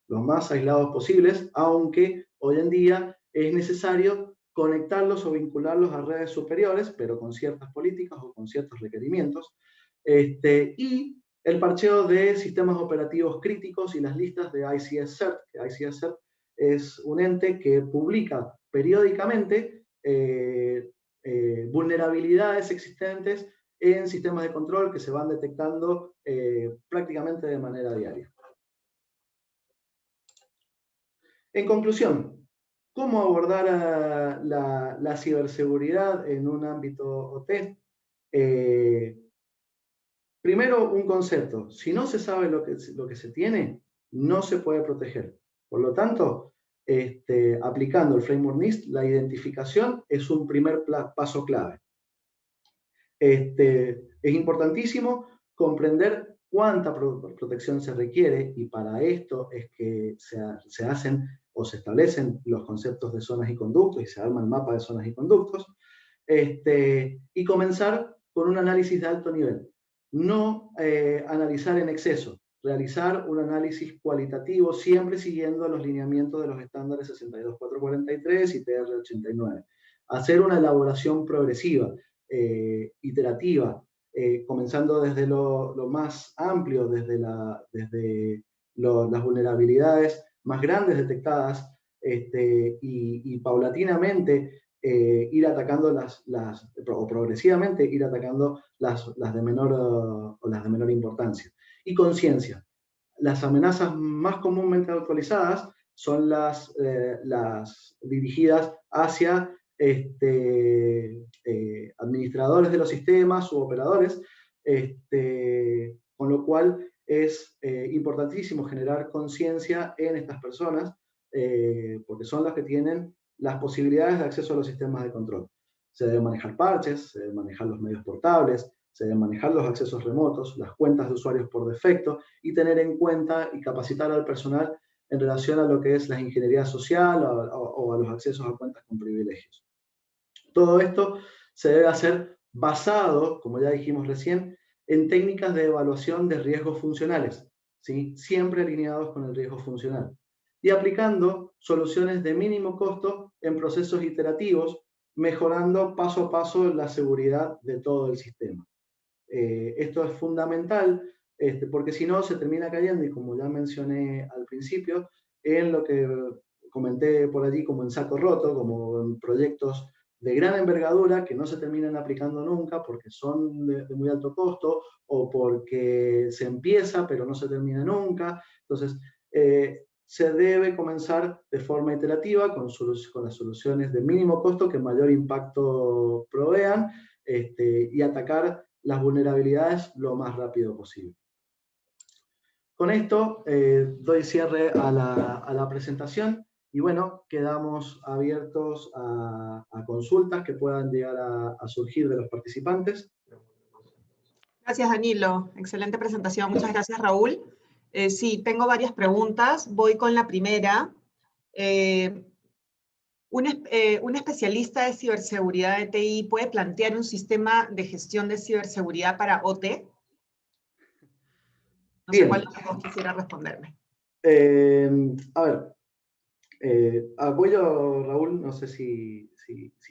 lo más aislados posibles, aunque hoy en día es necesario conectarlos o vincularlos a redes superiores, pero con ciertas políticas o con ciertos requerimientos. Y el parcheo de sistemas operativos críticos y las listas de ICS-CERT, que ICS-CERT es un ente que publica periódicamente vulnerabilidades existentes en sistemas de control que se van detectando prácticamente de manera diaria. En conclusión, ¿cómo abordar la ciberseguridad en un ámbito OT? Primero, un concepto. Si no se sabe lo que se tiene, no se puede proteger. Por lo tanto, aplicando el framework NIST, la identificación es un primer paso clave. Es importantísimo comprender cuánta protección se requiere y para esto es que se hacen o se establecen los conceptos de zonas y conductos y se arma el mapa de zonas y conductos, y comenzar con un análisis de alto nivel. No analizar en exceso, realizar un análisis cualitativo siempre siguiendo los lineamientos de los estándares 62443 y TR89. Hacer una elaboración progresiva, iterativa, comenzando desde lo más amplio, desde las vulnerabilidades más grandes detectadas y paulatinamente ir atacando o progresivamente ir atacando las de menor importancia. Y conciencia. Las amenazas más comúnmente actualizadas son las dirigidas hacia administradores de los sistemas u operadores, con lo cual es importantísimo generar conciencia en estas personas, porque son las que tienen las posibilidades de acceso a los sistemas de control. Se deben manejar parches, se deben manejar los medios portables, se deben manejar los accesos remotos, las cuentas de usuarios por defecto, y tener en cuenta y capacitar al personal en relación a lo que es la ingeniería social o a los accesos a cuentas con privilegios. Todo esto se debe hacer basado, como ya dijimos recién, en técnicas de evaluación de riesgos funcionales, ¿sí? Siempre alineados con el riesgo funcional, y aplicando soluciones de mínimo costo en procesos iterativos, mejorando paso a paso la seguridad de todo el sistema. Esto es fundamental, porque si no se termina cayendo, y como ya mencioné al principio, en lo que comenté por allí como en saco roto, como en proyectos de gran envergadura que no se terminan aplicando nunca porque son de muy alto costo o porque se empieza pero no se termina nunca. Entonces, se debe comenzar de forma iterativa con las soluciones de mínimo costo que mayor impacto provean, y atacar las vulnerabilidades lo más rápido posible. Con esto doy cierre a la presentación y bueno, quedamos abiertos a consultas que puedan llegar a surgir de los participantes. Gracias, Danilo. Excelente presentación. Muchas gracias, Raúl. Sí, tengo varias preguntas. Voy con la primera. ¿Un especialista de ciberseguridad de TI puede plantear un sistema de gestión de ciberseguridad para OT? No sé cuál de los dos quisiera responderme. A ver, apoyo, Raúl, no sé si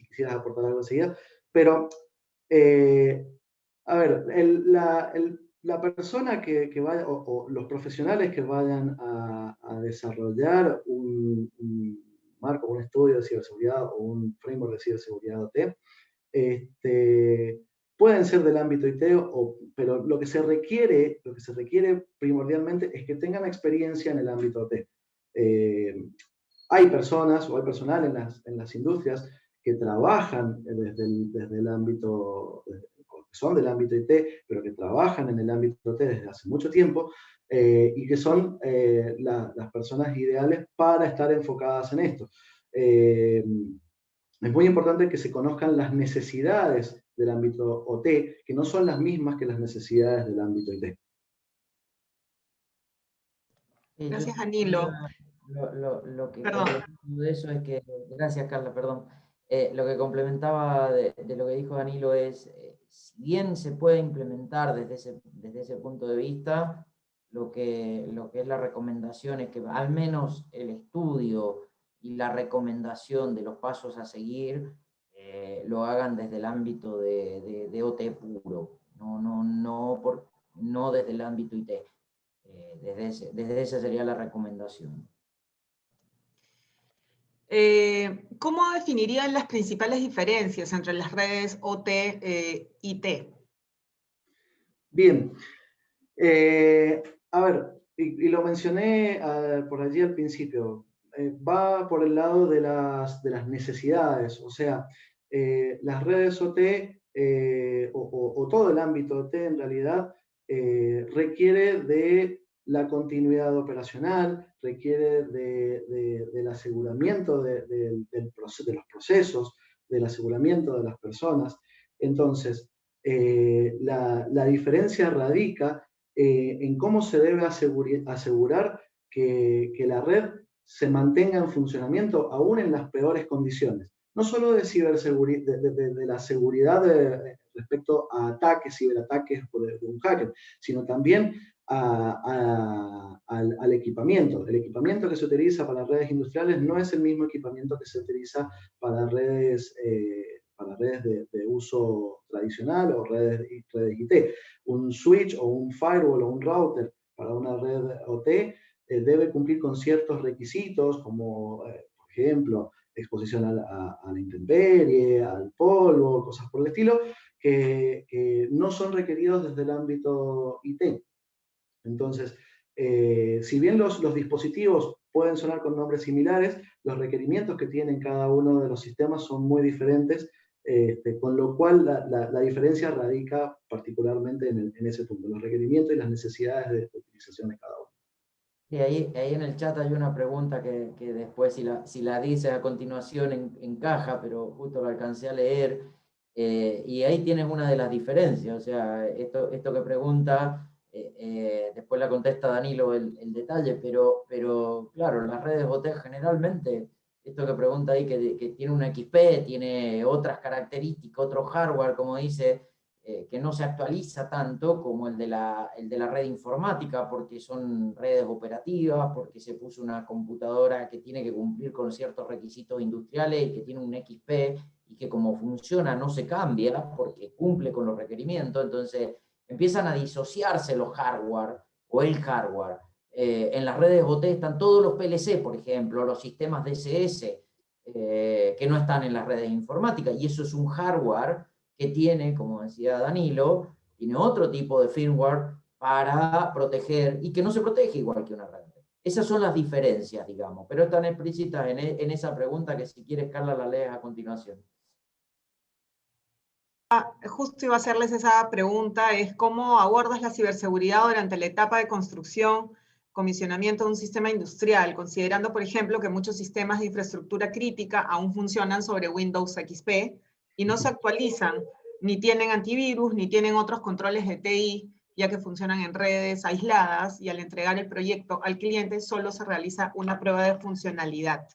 quisieras aportar algo enseguida, pero, a ver, la persona que vaya, o los profesionales que vayan a desarrollar un marco, un estudio de ciberseguridad o un framework de ciberseguridad OT, pueden ser del ámbito IT, pero lo que se requiere primordialmente es que tengan experiencia en el ámbito OT. Hay personas o hay personal en las industrias que trabajan desde el ámbito, que son del ámbito IT, pero que trabajan en el ámbito OT desde hace mucho tiempo, y que son las personas ideales para estar enfocadas en esto. Es muy importante que se conozcan las necesidades del ámbito OT, que no son las mismas que las necesidades del ámbito IT. Gracias, Danilo. Lo que de eso es que, gracias, Carla, perdón. Lo que complementaba de lo que dijo Danilo es, si bien se puede implementar desde ese punto de vista, lo que es la recomendación es que al menos el estudio y la recomendación de los pasos a seguir lo hagan desde el ámbito de OT puro, no desde el ámbito IT. Desde esa sería la recomendación. ¿Cómo definirían las principales diferencias entre las redes OT y IT? Bien. A ver, y lo mencioné por allí al principio, va por el lado de las necesidades, o sea, las redes OT o todo el ámbito OT en realidad requiere de la continuidad operacional, requiere del aseguramiento de los procesos, del aseguramiento de las personas. Entonces, la diferencia radica en cómo se debe asegurar que la red se mantenga en funcionamiento aún en las peores condiciones. No solo de ciberseguridad, de la seguridad respecto a ataques, ciberataques de un hacker, sino también al equipamiento. El equipamiento que se utiliza para redes industriales no es el mismo equipamiento que se utiliza para redes de uso tradicional o redes IT. Un switch o un firewall o un router para una red OT debe cumplir con ciertos requisitos como, por ejemplo, exposición a la intemperie, al polvo, cosas por el estilo, que no son requeridos desde el ámbito IT. Entonces, si bien los dispositivos pueden sonar con nombres similares, los requerimientos que tienen cada uno de los sistemas son muy diferentes, con lo cual la diferencia radica particularmente en ese punto, los requerimientos y las necesidades de utilización de cada uno. Y ahí en el chat hay una pregunta que después, si la dice a continuación, encaja, pero justo la alcancé a leer, y ahí tienes una de las diferencias, o sea, esto que pregunta, después la contesta Danilo el detalle, pero claro, las redes OT generalmente, esto que pregunta ahí, que tiene una XP, tiene otras características, otro hardware, como dice, que no se actualiza tanto como el de la red informática, porque son redes operativas, porque se puso una computadora que tiene que cumplir con ciertos requisitos industriales y que tiene un XP y que como funciona no se cambia porque cumple con los requerimientos, entonces empiezan a disociarse los hardware o el hardware. En las redes OT están todos los PLC, por ejemplo, los sistemas DSS, que no están en las redes informáticas, y eso es un hardware que tiene, como decía Danilo, tiene otro tipo de firmware para proteger, y que no se protege igual que una red. Esas son las diferencias, digamos, pero están explícitas en esa pregunta que si quieres, Carla, la lees a continuación. Justo iba a hacerles esa pregunta, es cómo abordas la ciberseguridad durante la etapa de construcción, comisionamiento de un sistema industrial, considerando, por ejemplo, que muchos sistemas de infraestructura crítica aún funcionan sobre Windows XP y no se actualizan, ni tienen antivirus, ni tienen otros controles de TI, ya que funcionan en redes aisladas y al entregar el proyecto al cliente solo se realiza una prueba de funcionalidad.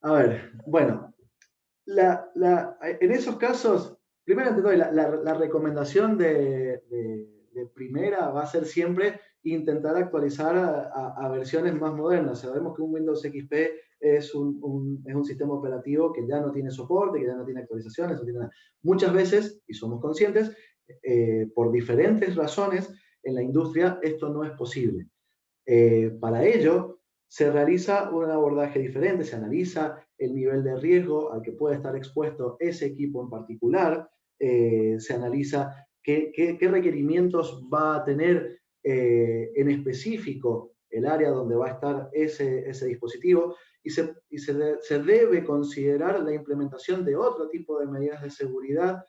A ver, bueno, en esos casos, primero ante todo, la recomendación de primera va a ser siempre intentar actualizar a versiones más modernas. Sabemos que un Windows XP es un sistema operativo que ya no tiene soporte, que ya no tiene actualizaciones, no tiene nada. Muchas veces, y somos conscientes, por diferentes razones en la industria esto no es posible. Para ello, se realiza un abordaje diferente, se analiza el nivel de riesgo al que puede estar expuesto ese equipo en particular, se analiza qué requerimientos va a tener en específico el área donde va a estar ese dispositivo y se debe considerar la implementación de otro tipo de medidas de seguridad,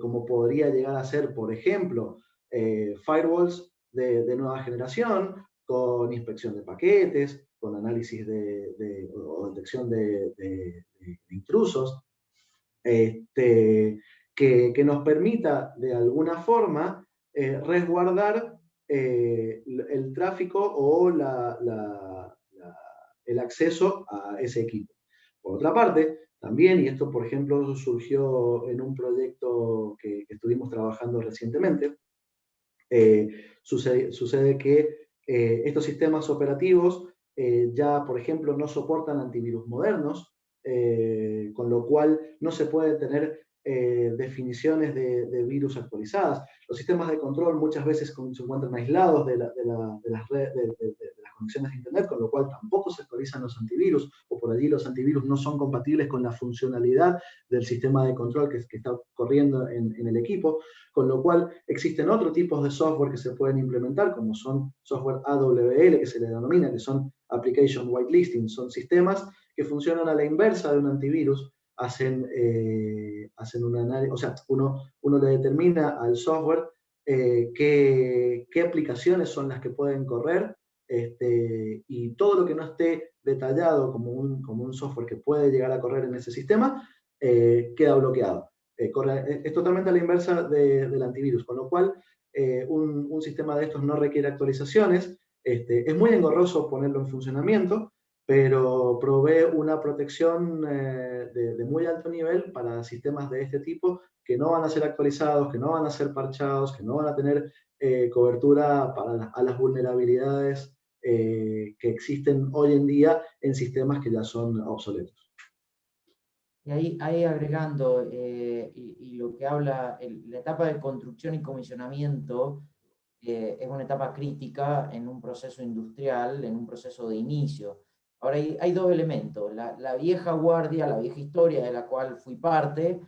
como podría llegar a ser, por ejemplo, firewalls de nueva generación, con inspección de paquetes, con análisis o detección de intrusos, que nos permita de alguna forma resguardar el tráfico o el acceso a ese equipo. Por otra parte, también, y esto por ejemplo surgió en un proyecto que estuvimos trabajando recientemente, sucede que estos sistemas operativos ya, por ejemplo, no soportan antivirus modernos, con lo cual no se puede tener definiciones de virus actualizadas. Los sistemas de control muchas veces se encuentran aislados de las conexiones de Internet, con lo cual tampoco se actualizan los antivirus, o por allí los antivirus no son compatibles con la funcionalidad del sistema de control que está corriendo en el equipo, con lo cual existen otros tipos de software que se pueden implementar, como son software AWL, que se le denomina, que son Application Whitelisting, son sistemas que funcionan a la inversa de un antivirus, hacen un análisis, o sea, uno le determina al software qué aplicaciones son las que pueden correr, y todo lo que no esté detallado como un software que puede llegar a correr en ese sistema, queda bloqueado. Es totalmente a la inversa del antivirus, con lo cual un sistema de estos no requiere actualizaciones. Es muy engorroso ponerlo en funcionamiento, pero provee una protección de muy alto nivel para sistemas de este tipo que no van a ser actualizados, que no van a ser parchados, que no van a tener cobertura a las vulnerabilidades que existen hoy en día en sistemas que ya son obsoletos. Y ahí agregando, y lo que habla, la etapa de construcción y comisionamiento es una etapa crítica en un proceso industrial, en un proceso de inicio. Ahora hay dos elementos. La vieja guardia, la vieja historia de la cual fui parte,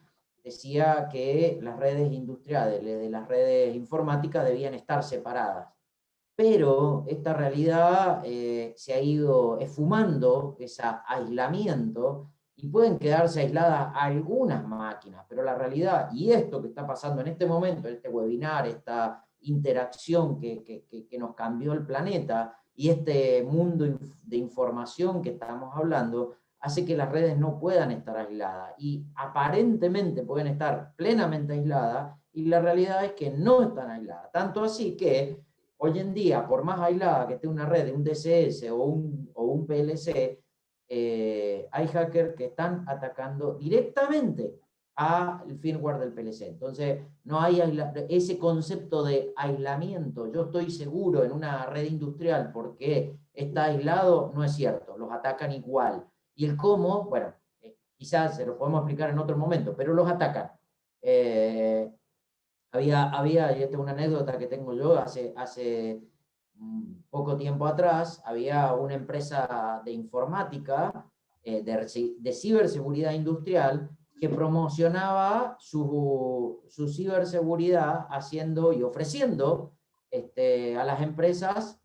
decía que las redes industriales de las redes informáticas debían estar separadas. Pero esta realidad se ha ido esfumando, ese aislamiento, y pueden quedarse aisladas algunas máquinas, pero la realidad, y esto que está pasando en este momento, este webinar, esta interacción que nos cambió el planeta, y este mundo de información que estamos hablando, hace que las redes no puedan estar aisladas, y aparentemente pueden estar plenamente aisladas, y la realidad es que no están aisladas, tanto así que hoy en día, por más aislada que esté una red de un DCS o un PLC, hay hackers que están atacando directamente al firmware del PLC. Entonces, no hay ese concepto de aislamiento. Yo estoy seguro en una red industrial porque está aislado, no es cierto. Los atacan igual. Y el cómo, bueno, quizás se lo podemos explicar en otro momento, pero los atacan. Y esta es una anécdota que tengo yo, hace poco tiempo atrás, había una empresa de informática, de ciberseguridad industrial, que promocionaba su ciberseguridad haciendo y ofreciendo a las empresas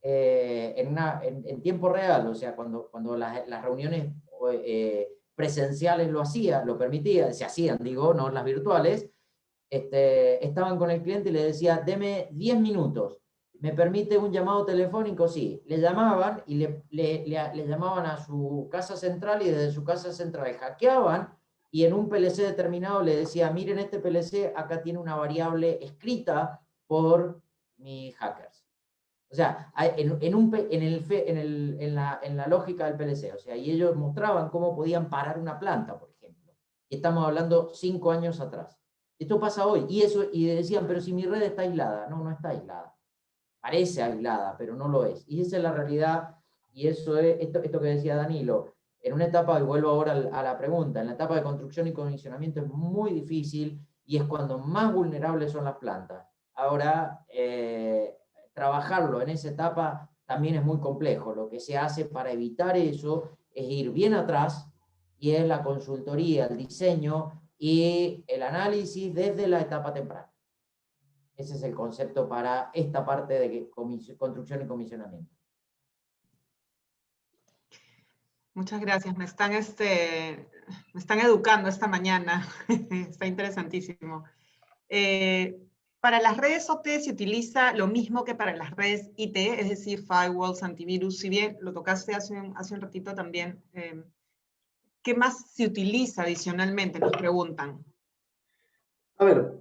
en tiempo real, o sea, cuando las reuniones presenciales lo permitían, se hacían, digo, no las virtuales, estaban con el cliente y le decía, deme 10 minutos, ¿me permite un llamado telefónico? Sí. Le llamaban y le llamaban a su casa central y desde su casa central hackeaban y en un PLC determinado le decía, miren este PLC, acá tiene una variable escrita por mis hackers. O sea, en la lógica del PLC, o sea, y ellos mostraban cómo podían parar una planta, por ejemplo. Y estamos hablando 5 años atrás. Esto pasa hoy, y decían, pero si mi red está aislada. No, no está aislada. Parece aislada, pero no lo es. Y esa es la realidad, y eso es esto que decía Danilo. En una etapa, y vuelvo ahora a la pregunta, en la etapa de construcción y comisionamiento es muy difícil, y es cuando más vulnerables son las plantas. Ahora, trabajarlo en esa etapa también es muy complejo. Lo que se hace para evitar eso es ir bien atrás, y es la consultoría, el diseño y el análisis desde la etapa temprana. Ese es el concepto para esta parte de construcción y comisionamiento. Muchas gracias. Me están educando esta mañana. Está interesantísimo. Para las redes OT se utiliza lo mismo que para las redes IT, es decir, firewalls, antivirus. Si bien lo tocaste hace un ratito también, ¿qué más se utiliza adicionalmente? Nos preguntan. A ver,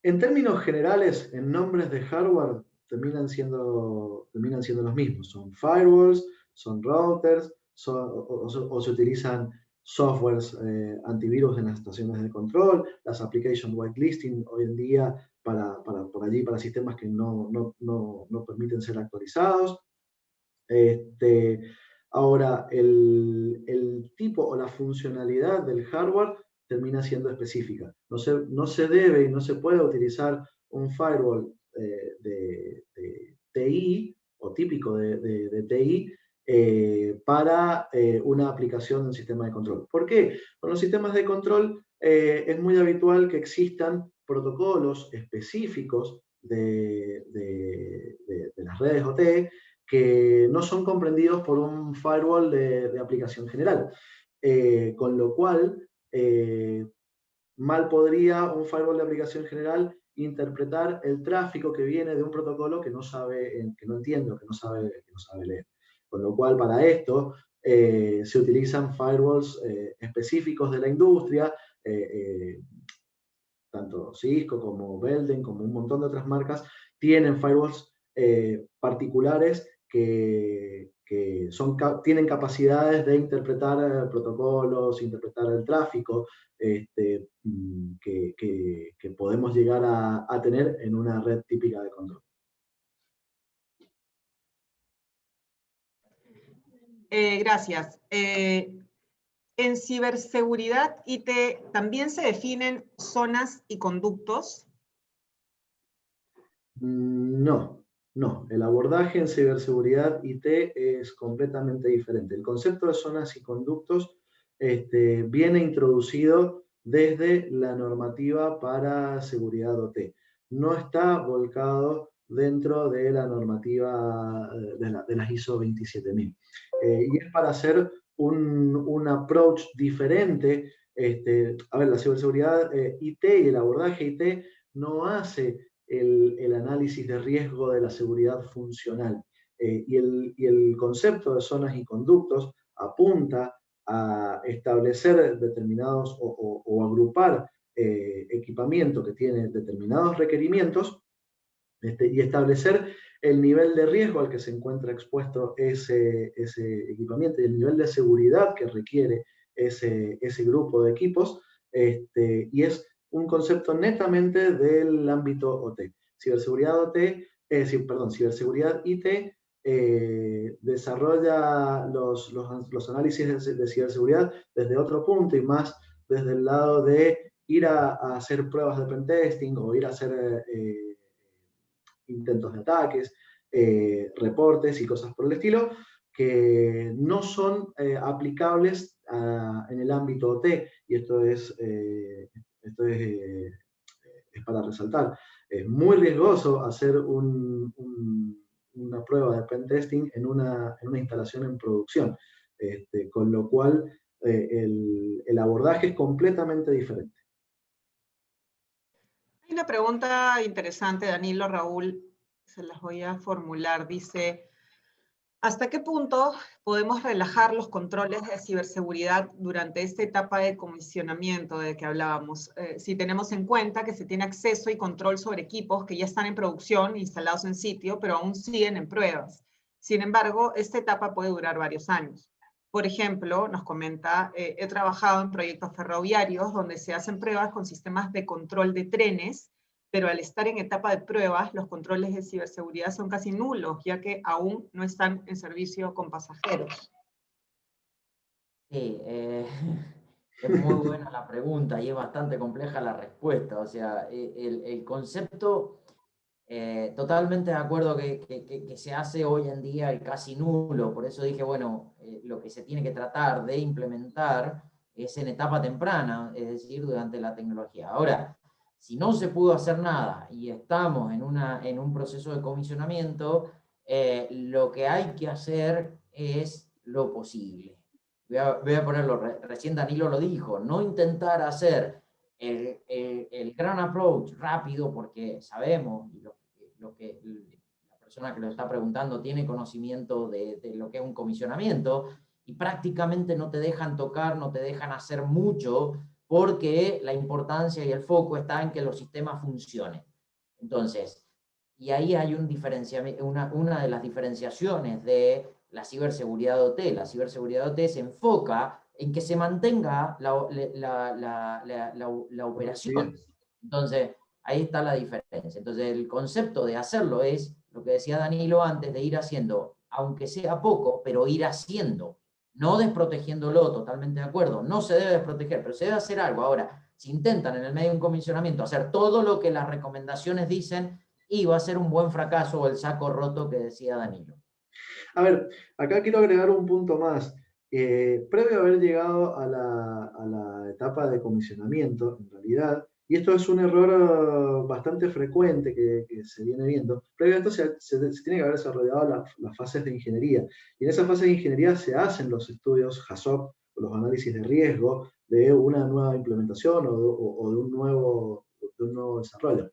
en términos generales, en nombres de hardware terminan siendo los mismos. Son firewalls, son routers, o se utilizan softwares antivirus en las estaciones de control, las application whitelisting hoy en día por allí para sistemas que no permiten ser actualizados. Ahora, el tipo o la funcionalidad del hardware termina siendo específica. No se debe y no se puede utilizar un firewall de TI o típico de TI para una aplicación de un sistema de control. ¿Por qué? Con los sistemas de control es muy habitual que existan protocolos específicos de las redes OT que no son comprendidos por un firewall de aplicación general. Con lo cual, mal podría un firewall de aplicación general interpretar el tráfico que viene de un protocolo que no entiende o que no sabe leer. Con lo cual, para esto, se utilizan firewalls específicos de la industria, tanto Cisco como Belden, como un montón de otras marcas, tienen firewalls particulares que tienen capacidades de interpretar protocolos, interpretar el tráfico que podemos llegar a tener en una red típica de control. Gracias. En ciberseguridad IT también se definen zonas y conductos. No. El abordaje en ciberseguridad IT es completamente diferente. El concepto de zonas y conductos viene introducido desde la normativa para seguridad OT. No está volcado dentro de la normativa de las ISO 27000. Y es para hacer un approach diferente. A ver, la ciberseguridad IT y el abordaje IT no hace el análisis de riesgo de la seguridad funcional. Y el concepto de zonas y conductos apunta a establecer determinados o agrupar equipamiento que tiene determinados requerimientos y establecer el nivel de riesgo al que se encuentra expuesto ese equipamiento y el nivel de seguridad que requiere ese grupo de equipos, y es un concepto netamente del ámbito OT. Ciberseguridad ciberseguridad IT desarrolla los análisis de ciberseguridad desde otro punto y más desde el lado de ir a hacer pruebas de pentesting o ir a hacer intentos de ataques, reportes y cosas por el estilo, que no son aplicables en el ámbito OT, y esto es para resaltar. Es muy riesgoso hacer un una prueba de pentesting en una instalación en producción, con lo cual el abordaje es completamente diferente. Hay una pregunta interesante, Danilo, Raúl, se las voy a formular. Dice, ¿hasta qué punto podemos relajar los controles de ciberseguridad durante esta etapa de comisionamiento de que hablábamos? Si tenemos en cuenta que se tiene acceso y control sobre equipos que ya están en producción, instalados en sitio, pero aún siguen en pruebas. Sin embargo, esta etapa puede durar varios años. Por ejemplo, nos comenta, he trabajado en proyectos ferroviarios donde se hacen pruebas con sistemas de control de trenes, pero al estar en etapa de pruebas, los controles de ciberseguridad son casi nulos, ya que aún no están en servicio con pasajeros. Sí, es muy buena la pregunta y es bastante compleja la respuesta. O sea, el concepto, totalmente de acuerdo que se hace hoy en día el casi nulo. Por eso dije, bueno, lo que se tiene que tratar de implementar es en etapa temprana, es decir, durante la tecnología. Ahora, si no se pudo hacer nada y estamos en un proceso de comisionamiento, lo que hay que hacer es lo posible. Voy a ponerlo, recién Danilo lo dijo, no intentar hacer el gran approach rápido, porque sabemos, y lo que la persona que lo está preguntando tiene conocimiento de lo que es un comisionamiento, y prácticamente no te dejan tocar, no te dejan hacer mucho, porque la importancia y el foco está en que los sistemas funcionen. Entonces, y ahí hay una de las diferenciaciones de la ciberseguridad OT. La ciberseguridad OT se enfoca en que se mantenga la operación. Entonces, ahí está la diferencia. Entonces, el concepto de hacerlo es lo que decía Danilo antes, de ir haciendo, aunque sea poco, pero ir haciendo, no desprotegiéndolo, totalmente de acuerdo. No se debe desproteger, pero se debe hacer algo. Ahora, si intentan en el medio de un comisionamiento hacer todo lo que las recomendaciones dicen, y va a ser un buen fracaso o el saco roto que decía Danilo. A ver, acá quiero agregar un punto más. Previo a haber llegado a la etapa de comisionamiento, en realidad, y esto es un error bastante frecuente que se viene viendo, previo a esto se tiene que haber desarrollado las fases de ingeniería. Y en esas fases de ingeniería se hacen los estudios HACCP, los análisis de riesgo de una nueva implementación o de un nuevo desarrollo.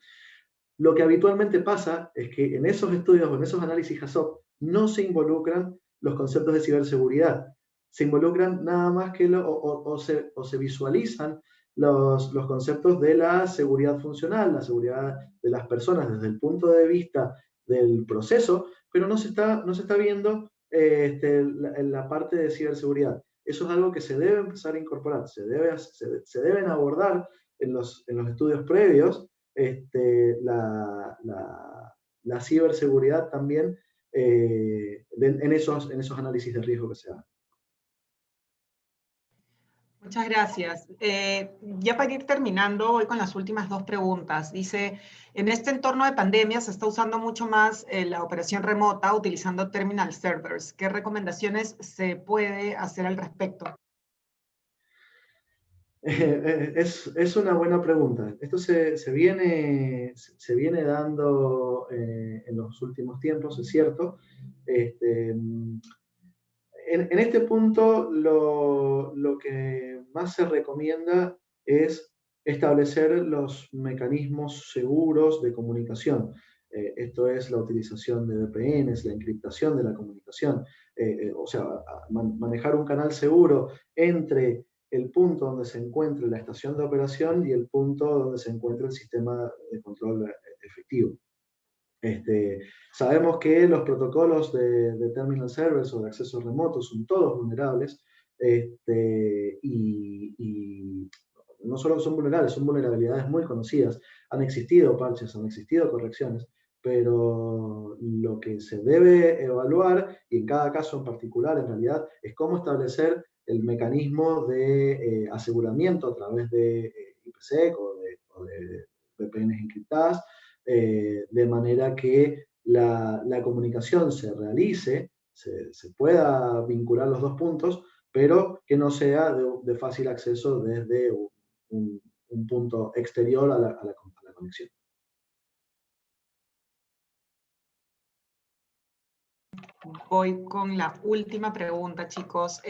Lo que habitualmente pasa es que en esos estudios o en esos análisis HACCP no se involucran los conceptos de ciberseguridad. Se involucran nada más que o se visualizan los conceptos de la seguridad funcional, la seguridad de las personas desde el punto de vista del proceso, pero no se está viendo la parte de ciberseguridad. Eso es algo que se debe empezar a incorporar, se deben abordar en los estudios previos la ciberseguridad también en esos análisis de riesgo que se dan. Muchas gracias. Ya para ir terminando, voy con las últimas dos preguntas. Dice, en este entorno de pandemia se está usando mucho más la operación remota utilizando terminal servers. ¿Qué recomendaciones se puede hacer al respecto? Es una buena pregunta. Esto se viene dando en los últimos tiempos, es cierto. En este punto, lo que más se recomienda es establecer los mecanismos seguros de comunicación. Esto es la utilización de VPNs, la encriptación de la comunicación, o sea, manejar un canal seguro entre el punto donde se encuentre la estación de operación y el punto donde se encuentra el sistema de control efectivo. Sabemos que los protocolos de terminal servers o de acceso remoto son todos vulnerables y no solo son vulnerables, son vulnerabilidades muy conocidas. Han existido parches, han existido correcciones, pero lo que se debe evaluar, y en cada caso en particular en realidad, es cómo establecer el mecanismo de aseguramiento a través de IPsec o de VPNs encriptadas, de manera que la comunicación se realice, se pueda vincular los dos puntos, pero que no sea de fácil acceso desde un punto exterior a la conexión. voy con la última pregunta, chicos.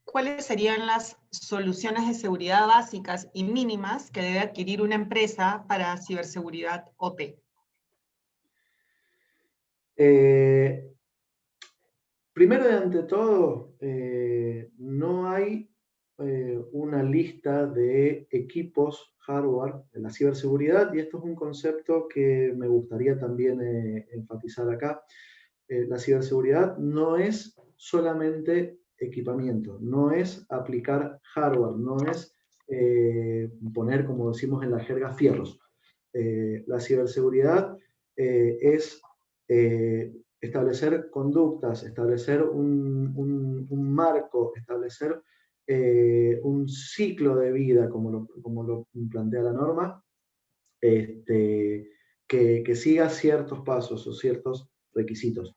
¿Cuáles serían las soluciones de seguridad básicas y mínimas que debe adquirir una empresa para ciberseguridad OT? Primero y ante todo, no hay una lista de equipos hardware en la ciberseguridad, y esto es un concepto que me gustaría también enfatizar acá. La ciberseguridad no es solamente equipamiento, no es aplicar hardware, no es poner, como decimos en la jerga, fierros. La ciberseguridad es establecer conductas, establecer un marco, establecer un ciclo de vida, como lo plantea la norma, que siga ciertos pasos o ciertos requisitos.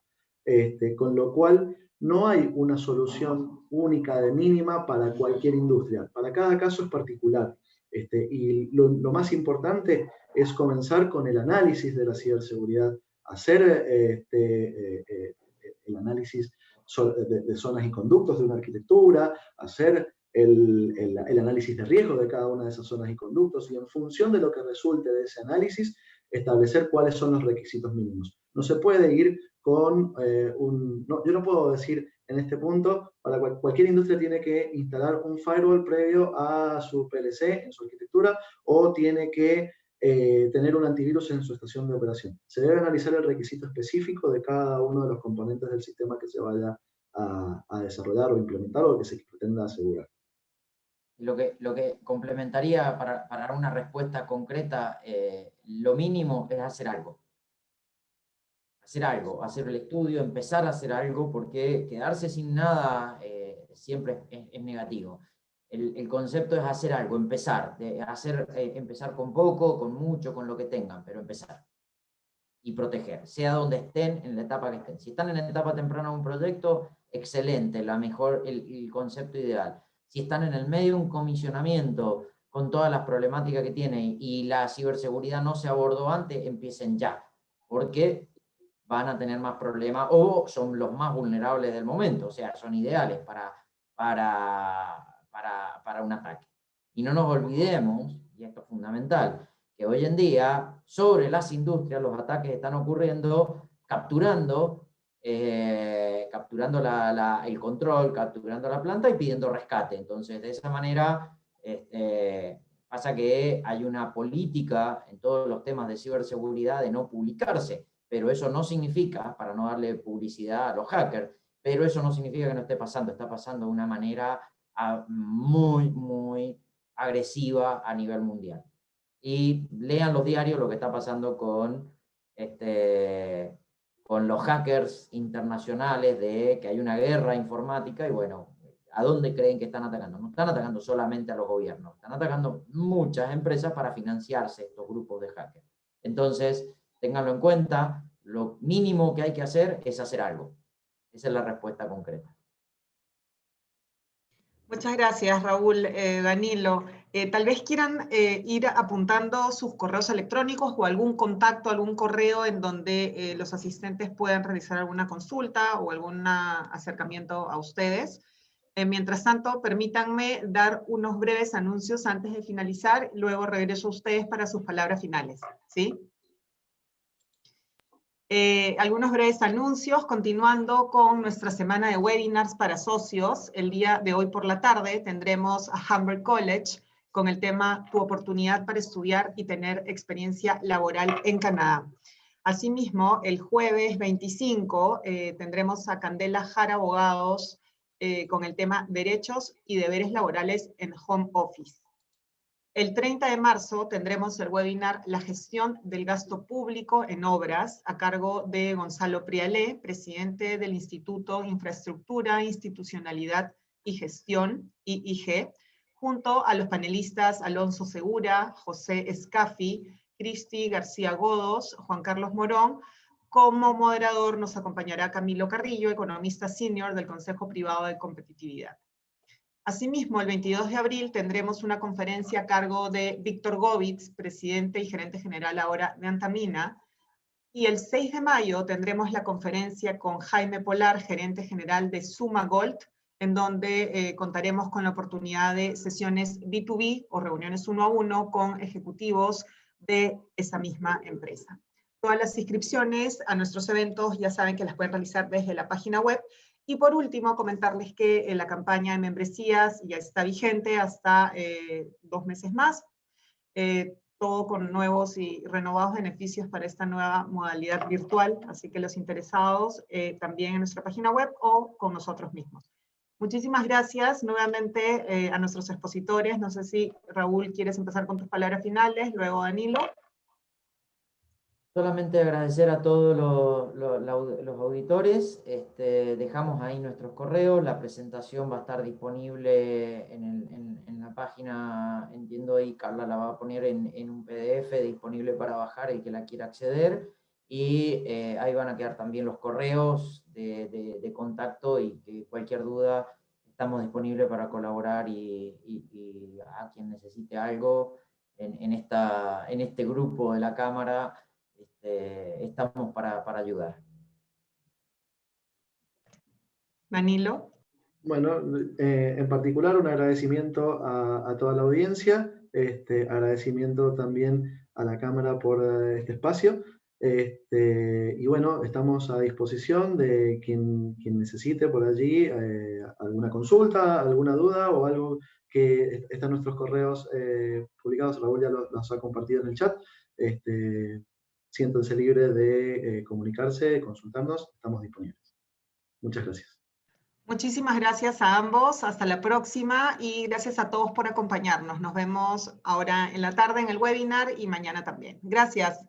Con lo cual, no hay una solución única de mínima para cualquier industria. Para cada caso es particular. Y lo más importante es comenzar con el análisis de la ciberseguridad, hacer el análisis de zonas y conductos de una arquitectura, hacer el análisis de riesgo de cada una de esas zonas y conductos, y en función de lo que resulte de ese análisis, establecer cuáles son los requisitos mínimos. No se puede ir con yo no puedo decir en este punto, para cualquier industria tiene que instalar un firewall previo a su PLC en su arquitectura, o tiene que tener un antivirus en su estación de operación. Se debe analizar el requisito específico de cada uno de los componentes del sistema que se vaya a desarrollar o implementar, o que se pretenda asegurar. Lo que complementaría para dar una respuesta concreta, lo mínimo es hacer algo. Hacer el estudio, empezar a hacer algo, porque quedarse sin nada siempre es negativo. El concepto es hacer algo, empezar, empezar con poco, con mucho, con lo que tengan, pero empezar. Y proteger, sea donde estén, en la etapa que estén. Si están en la etapa temprana de un proyecto, excelente, el concepto ideal. Si están en el medio de un comisionamiento con todas las problemáticas que tiene y la ciberseguridad no se abordó antes, empiecen ya, porque van a tener más problemas o son los más vulnerables del momento, o sea, son ideales para un ataque. Y no nos olvidemos, y esto es fundamental, que hoy en día sobre las industrias los ataques están ocurriendo capturando el control, capturando la planta y pidiendo rescate. Entonces, de esa manera pasa que hay una política en todos los temas de ciberseguridad de no publicarse, pero eso no significa, para no darle publicidad a los hackers, pero eso no significa que no esté pasando, está pasando de una manera muy, muy agresiva a nivel mundial. Y lean los diarios lo que está pasando con los hackers internacionales, de que hay una guerra informática, y bueno, ¿a dónde creen que están atacando? No están atacando solamente a los gobiernos, están atacando muchas empresas para financiarse estos grupos de hackers. Entonces, ténganlo en cuenta, lo mínimo que hay que hacer es hacer algo. Esa es la respuesta concreta. Muchas gracias, Raúl. Danilo, tal vez quieran ir apuntando sus correos electrónicos o algún contacto, algún correo en donde los asistentes puedan realizar alguna consulta o algún acercamiento a ustedes. Mientras tanto, permítanme dar unos breves anuncios antes de finalizar, luego regreso a ustedes para sus palabras finales, ¿sí? Algunos breves anuncios, continuando con nuestra semana de webinars para socios. El día de hoy por la tarde tendremos a Humber College con el tema Tu oportunidad para estudiar y tener experiencia laboral en Canadá. Asimismo, el jueves 25 tendremos a Candela Jara Abogados con el tema Derechos y deberes laborales en Home Office. El 30 de marzo tendremos el webinar La gestión del gasto público en obras, a cargo de Gonzalo Prialé, presidente del Instituto Infraestructura, Institucionalidad y Gestión, IIG, junto a los panelistas Alonso Segura, José Escafi, Cristi García Godos, Juan Carlos Morón. Como moderador nos acompañará Camilo Carrillo, economista senior del Consejo Privado de Competitividad. Asimismo, el 22 de abril tendremos una conferencia a cargo de Víctor Govitz, presidente y gerente general ahora de Antamina, Y el 6 de mayo tendremos la conferencia con Jaime Polar, gerente general de Suma Gold, en donde contaremos con la oportunidad de sesiones B2B o reuniones 1 a 1 con ejecutivos de esa misma empresa. Todas las inscripciones a nuestros eventos ya saben que las pueden realizar desde la página web. Y por último, comentarles que la campaña de membresías ya está vigente hasta 2 meses más. Todo con nuevos y renovados beneficios para esta nueva modalidad virtual. Así que los interesados también en nuestra página web o con nosotros mismos. Muchísimas gracias nuevamente a nuestros expositores. No sé si, Raúl, quieres empezar con tus palabras finales, luego Danilo. Solamente agradecer a todos los auditores. Dejamos ahí nuestros correos. La presentación va a estar disponible en la página, entiendo ahí Carla la va a poner en un PDF disponible para bajar el que la quiera acceder. Y ahí van a quedar también los correos de contacto, y que cualquier duda estamos disponibles para colaborar, y a quien necesite algo en este grupo de la Cámara, estamos para ayudar. Danilo. Bueno, en particular un agradecimiento a toda la audiencia, agradecimiento también a la Cámara por este espacio, y bueno, estamos a disposición de quien necesite por allí alguna consulta, alguna duda o algo, que están nuestros correos publicados. Raúl ya los ha compartido en el chat. Siéntanse libres de comunicarse, consultarnos, estamos disponibles. Muchas gracias. Muchísimas gracias a ambos, hasta la próxima, y gracias a todos por acompañarnos. Nos vemos ahora en la tarde en el webinar y mañana también. Gracias.